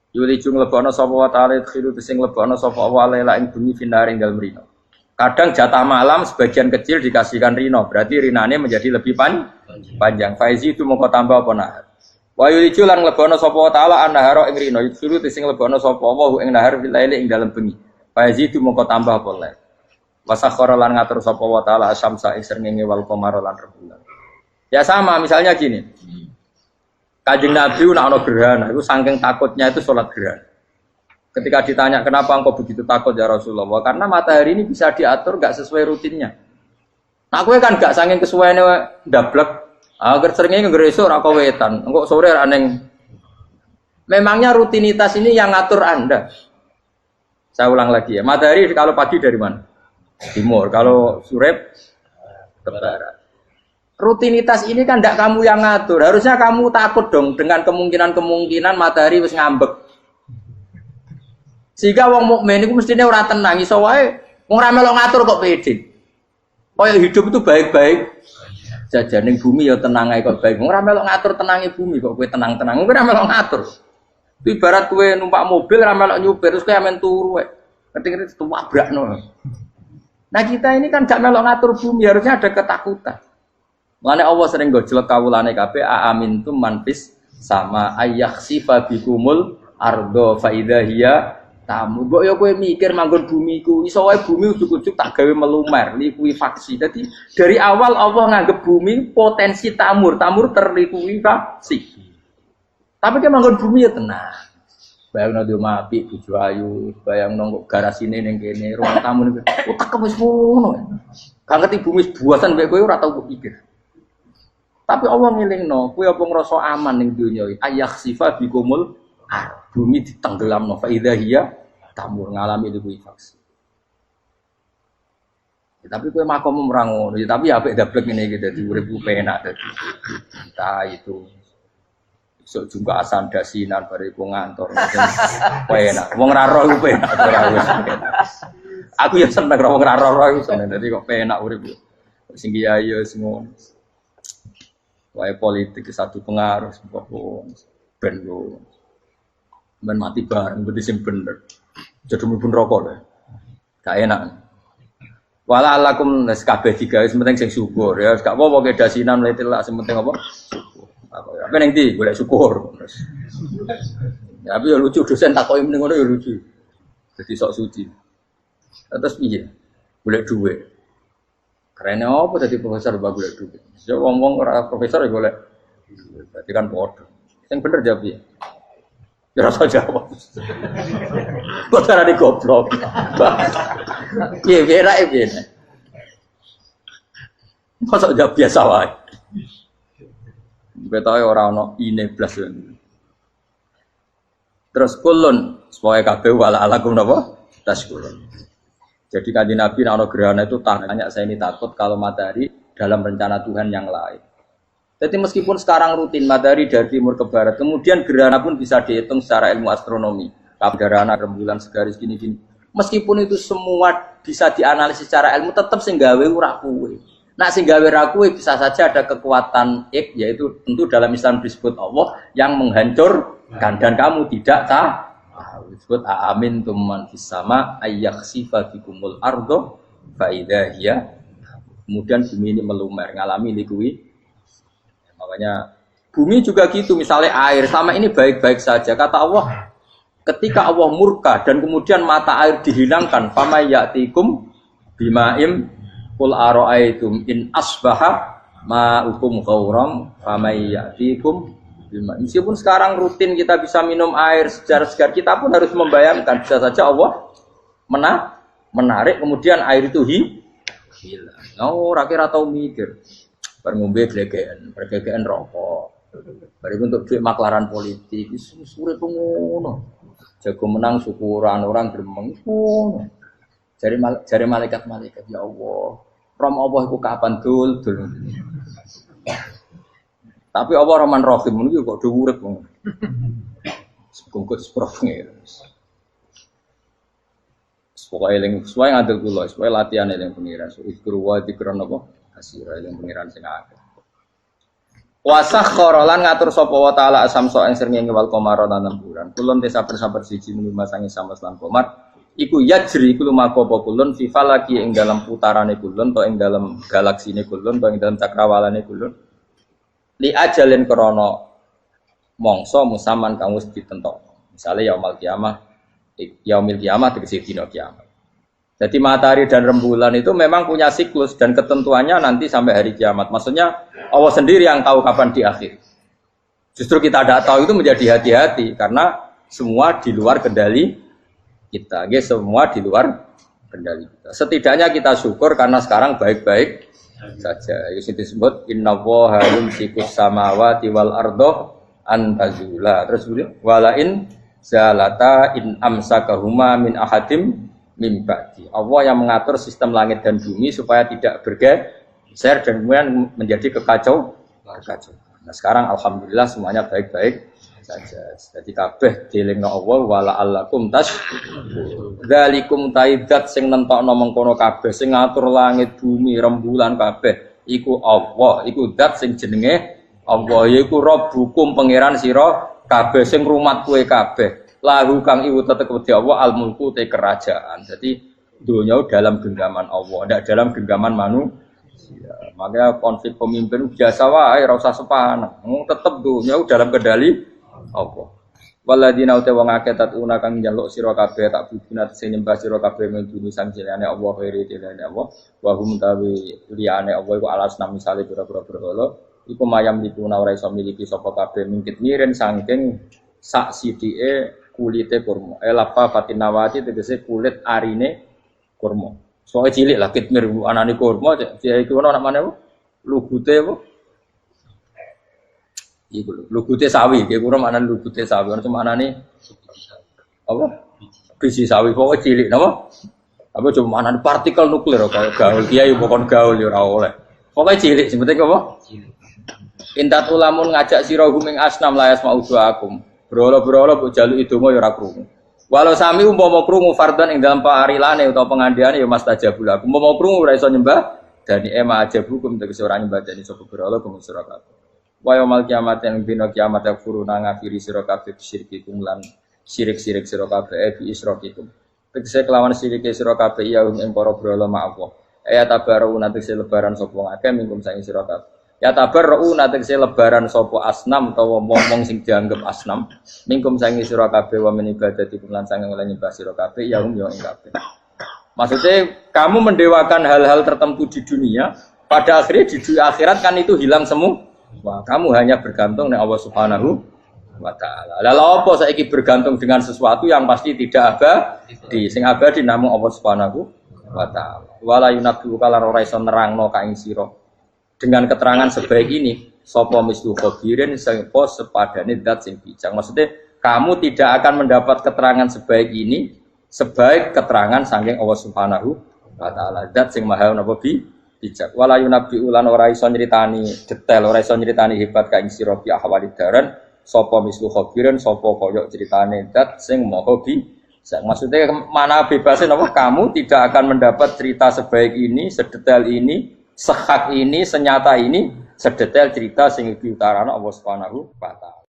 Yuli jung lebono sapa wa ta'ala khiru sing lebono sapa Allah la ing bumi finaring dalem rino. Kadang jatah malam sebagian kecil dikasihkan rino, berarti rinane menjadi lebih panjang. Faizi itu mongko tambah apa nahar. Wa yulicu lan lebono sapa taala annahara ing rino, yusuru sing lebono sapa wa ing nahar filaili ing dalem bengi. Faizi itu mongko tambah apa le. Wasakhara lan ngatur sapa wa taala asyamsa ing srengenge wal qamara lan rembulan. Ya sama, misalnya gini. Kanjeng Nabi nek ana gerhana, itu saking takutnya itu salat gerhana. Ketika ditanya kenapa engkau begitu takut ya Rasulullah, karena matahari ini bisa diatur gak sesuai rutinnya. Nah, aku kan gak saking kesuaiannya ndablek. Agar seringnya ngeresuk ora wetan. Engko sore ra ning. Memangnya rutinitas ini yang ngatur Anda. Saya ulang lagi ya. Matahari kalau pagi dari mana? Timur. Kalau sore ke barat. Rutinitas ini kan ndak kamu yang ngatur. Harusnya kamu takut dong dengan kemungkinan matahari wis ngambek. Sehingga wong mukmin iku mestine ora tenang, iso wae wong ra melok ngatur kok pede. Kaya hidup itu baik-baik. Jajaning bumi ya tenang ae kok baik. Wong ora melok ngatur tenange bumi kok kowe tenang-tenang. Kowe ora melok ngatur. Ibarat kowe numpak mobil ora melok nyupir terus kowe amen turu wae. Ngerti-ngerti tuwabrakno. Nah, kita ini kan gak melok ngatur bumi, harusnya ada ketakutan. Mulane Allah sering gojlek kawulane kabeh aamintum manfis sama ayakhsifa bikumul ardo fa idza hiya tamu. Mbok ya kowe mikir manggon bumi ku iso wae bumi ujug-ujug tak gawe melumer, likuifaksi. Jadi dari awal Allah nganggep bumi potensi tamur terlikuifaksi. Tapi kan manggon bumi ya tenang. Bayangno di omah apik bojo ayu, bayangno kok garasine ning kene, ruang tamu niku. Utek wis ngono. Gak ngerti bumi buatan mek kowe ora tau pikir. Tapi Allah ngelingno, kowe apa ngrasa aman ning donya iki? Ayakhsifa bikumul bumi ditenggelamno fa idza hiya tamur ngalami likuifaksi. Ya, tapi kowe makom ora ngono, ya, tapi apik dablek ngene iki dadi urip ku penak dadi. Entah itu sok juga asan dasinan bariku ngantor. Penak. Wong ra roh ku penak ora wis. Aku ya seneng wong ra roh iku seneng dadi kok penak urip. Sing kiai ya semua. Wae politik satu pengaruh sebab ben yo ben mati bareng berarti sing bener. Jadi mlebu neraka lho. Gak enak. Wala alakum nas kabeh digawe penting sing syukur ya. Gak apa-apa ke dasinan mlete lak sing penting apa? Apa ning ndi golek syukur. Ya tapi ya lucu dosen takoki mending ngono ya lucu. Jadi sok suci. Terus piye? Golek duit. Kerennya apa jadi profesor bak golek duit? Ya wong-wong ora profesor ya golek. Berarti kan bodoh. Yang bener jawab ya. Ya rasa jawab. Kok cara di goblok. Piye vera piye. Masa jawab biasa wae. Betawe ora ono ine blas. Terus kulun supaya kabeh wala alakum napa? Taskulun. Jadi kanjeng Nabi ana gerhana itu tanya saya ini takut kalau matahari dalam rencana Tuhan yang lain. Jadi meskipun sekarang rutin matahari dari timur ke barat, kemudian gerhana pun bisa dihitung secara ilmu astronomi. Gerhana rembulan segaris gini-gini. Meskipun itu semua bisa dianalisis secara ilmu, tetap sing gawe ora kuwe. Nah sing gawe ra kuwe bisa saja ada kekuatan yaitu tentu dalam Islam disebut Allah yang menghancurkan dan kamu tidak tahu. Disebut amin tuman fis sama ayyakhsifa bikumul ardo fa idza hiya. Kemudian bumi ini melumer ngalami likui. Makanya bumi juga gitu, misalnya air sama ini baik-baik saja. Kata Allah, ketika Allah murka dan kemudian mata air dihilangkan, fama ya'tikum bima'im qul ara'aytum in asbaha ma'ukum ghauram fama ya'tikum bima. Meskipun sekarang rutin kita bisa minum air segar-segar, kita pun harus membayangkan bisa saja Allah menarik kemudian air itu hilang. Oh, rakyat tahu mikir. Ngombe glegeken rokok. Bari untuk duit maklaran politik, susure ngono. Jago menang syukuran orang gremeng ngono. Jare malaikat-malaikat ya Allah. Rom Allah iku kapan dul. Tapi Allah Rahman Rahim niku kok do urip ngono. Sebungkut sprofnge. Pokoke eling sesuai ngadil kula, sesuai latihan eling pengiran. Ikru wa dikron apa? Asira eling pengiran sing akeh. Wasakhkhara lan ngatur sapa wa taala asamsa ing srengenge wal qamara lan bulan. Kulun te sabar-sabar siji mung masangi sama lan qamar. Iku yajri iku lumaku apa kulun fi falaki ing dalam putarane kulun to ing dalam galaksine kulun to ing dalam cakrawalane kulun. Li ajalin krana mangsa musaman kang wis ditentokno. Misale yaumul kiamah tegese dina kiamat. Jadi matahari dan rembulan itu memang punya siklus dan ketentuannya nanti sampai hari kiamat. Maksudnya Allah sendiri yang tahu kapan di akhir. Justru kita tidak tahu itu menjadi hati-hati karena semua di luar kendali kita. Semua di luar kendali kita. Setidaknya kita syukur karena sekarang baik-baik saja. Itu disebut innallaha yumsikus samawati wal ardo an tazula. Terus walain zalata in amsakahuma min ahadim min ba'di. Allah yang mengatur sistem langit dan bumi supaya tidak bergeser dan kemudian menjadi kekacauan. Nah sekarang alhamdulillah semuanya baik-baik saja. Jadi kabeh dielingno Allah wala allakum dzalikum taidat sing nentokno mengkono kabeh sing ngatur langit bumi rembulan kabeh iku Allah, iku zat sing jenenge Allah yaiku Rabbukum pangeran sira kabeh sing rumat kowe kabeh. Lahu kang iku tetep wedi Allah al-mulku te kerajaan. Jadi dunia dalam genggaman Allah, tidak dalam genggaman manusia. Makanya konflik pemimpin biasa wae, ora usah sepan. Tetep dunia dalam kendali Allah. Waladina uta wong akeh tatuna kang njaluk sira kabeh tak budina sing nyembah sira kabeh menduni sang jenenge Allah khairi jenenge Allah. Wa hum tawi liyane Allah iku alasna misale pira-pira berhala. Iku mayam dipuna ora iso miliki sapa kabeh mingkit miren saking sak sidike kulite kurma. Lapa fatinawati tegese kulit arine kurma. Soale cilik lah kitmir anane kurma dia iku ana namane apa? Lugute apa? Iku lugute sawi, ki kurma anane lugute sawi. Ana manane apa? Biji sawi pokoke cilik napa? Apa cuma anane partikel nuklir kaya gaul kiai pokon gaul ya ora oleh. Pokoke cilik sing penting apa? Cilik. Intat ulamun ngajak sira guming asnam layas mauduakum. Berolo-berolo mbok jaluk idonga ya ora krungu. Walau sami umpama krungu fardhan ing dalam parilane utawa pengandiane ya mastajabul aku. Umpama krungu ora iso nyembah dani ema ajabukum tegese ora nyembah dani sapa berolo kuwi sira kabeh. Wa yaumil kiamat ing dina kiamat yakfuruna ngafiri sira kabeh syirikikum lan syirik-syirik sira kabeh bi isrokikum. Tegese kelawan sirike sira kabeh ya ing para berolo ma Allah. Tabaru nanti lebaran sapa ngake mingkum sang sira kabeh. Ya tabarru natekse lebaran sapa asnam utawa wong sing dianggep asnam mingkum sangi sira kabeh wa min ibadati lan sange oleh nyembah sira kabeh ya ing kabeh. Maksudnya kamu mendewakan hal-hal tertentu di dunia, pada akhirnya di akhirat kan itu hilang semua. Wah, kamu hanya bergantung dengan Allah Subhanahu wa taala. Lalu apa saiki bergantung dengan sesuatu yang pasti tidak abadi, sing abadi namung Allah Subhanahu wa taala. Wala yunabbi'u kalan ora iso nerangno ka ing sira. Dengan keterangan sebaik ini, sapa mislu khabirin sapa sepadane zat sing bijak. Maksudnya kamu tidak akan mendapat keterangan sebaik ini sebaik keterangan saking Allah Subhanahu wa taala. Zat sing maha napa bijak. Wala yunabbi'u lan ora iso nyritani detail, ora iso nyritani hebat ka ing sira bi ahwalid daran sapa mislu khabirin sapa kaya critane zat sing maha bijak. Maksudnya mana bebasnya napa kamu tidak akan mendapat cerita sebaik ini, sedetail ini, sehak ini, senyata ini, sedetail cerita sing diutarana Allah Subhanahu wa taala.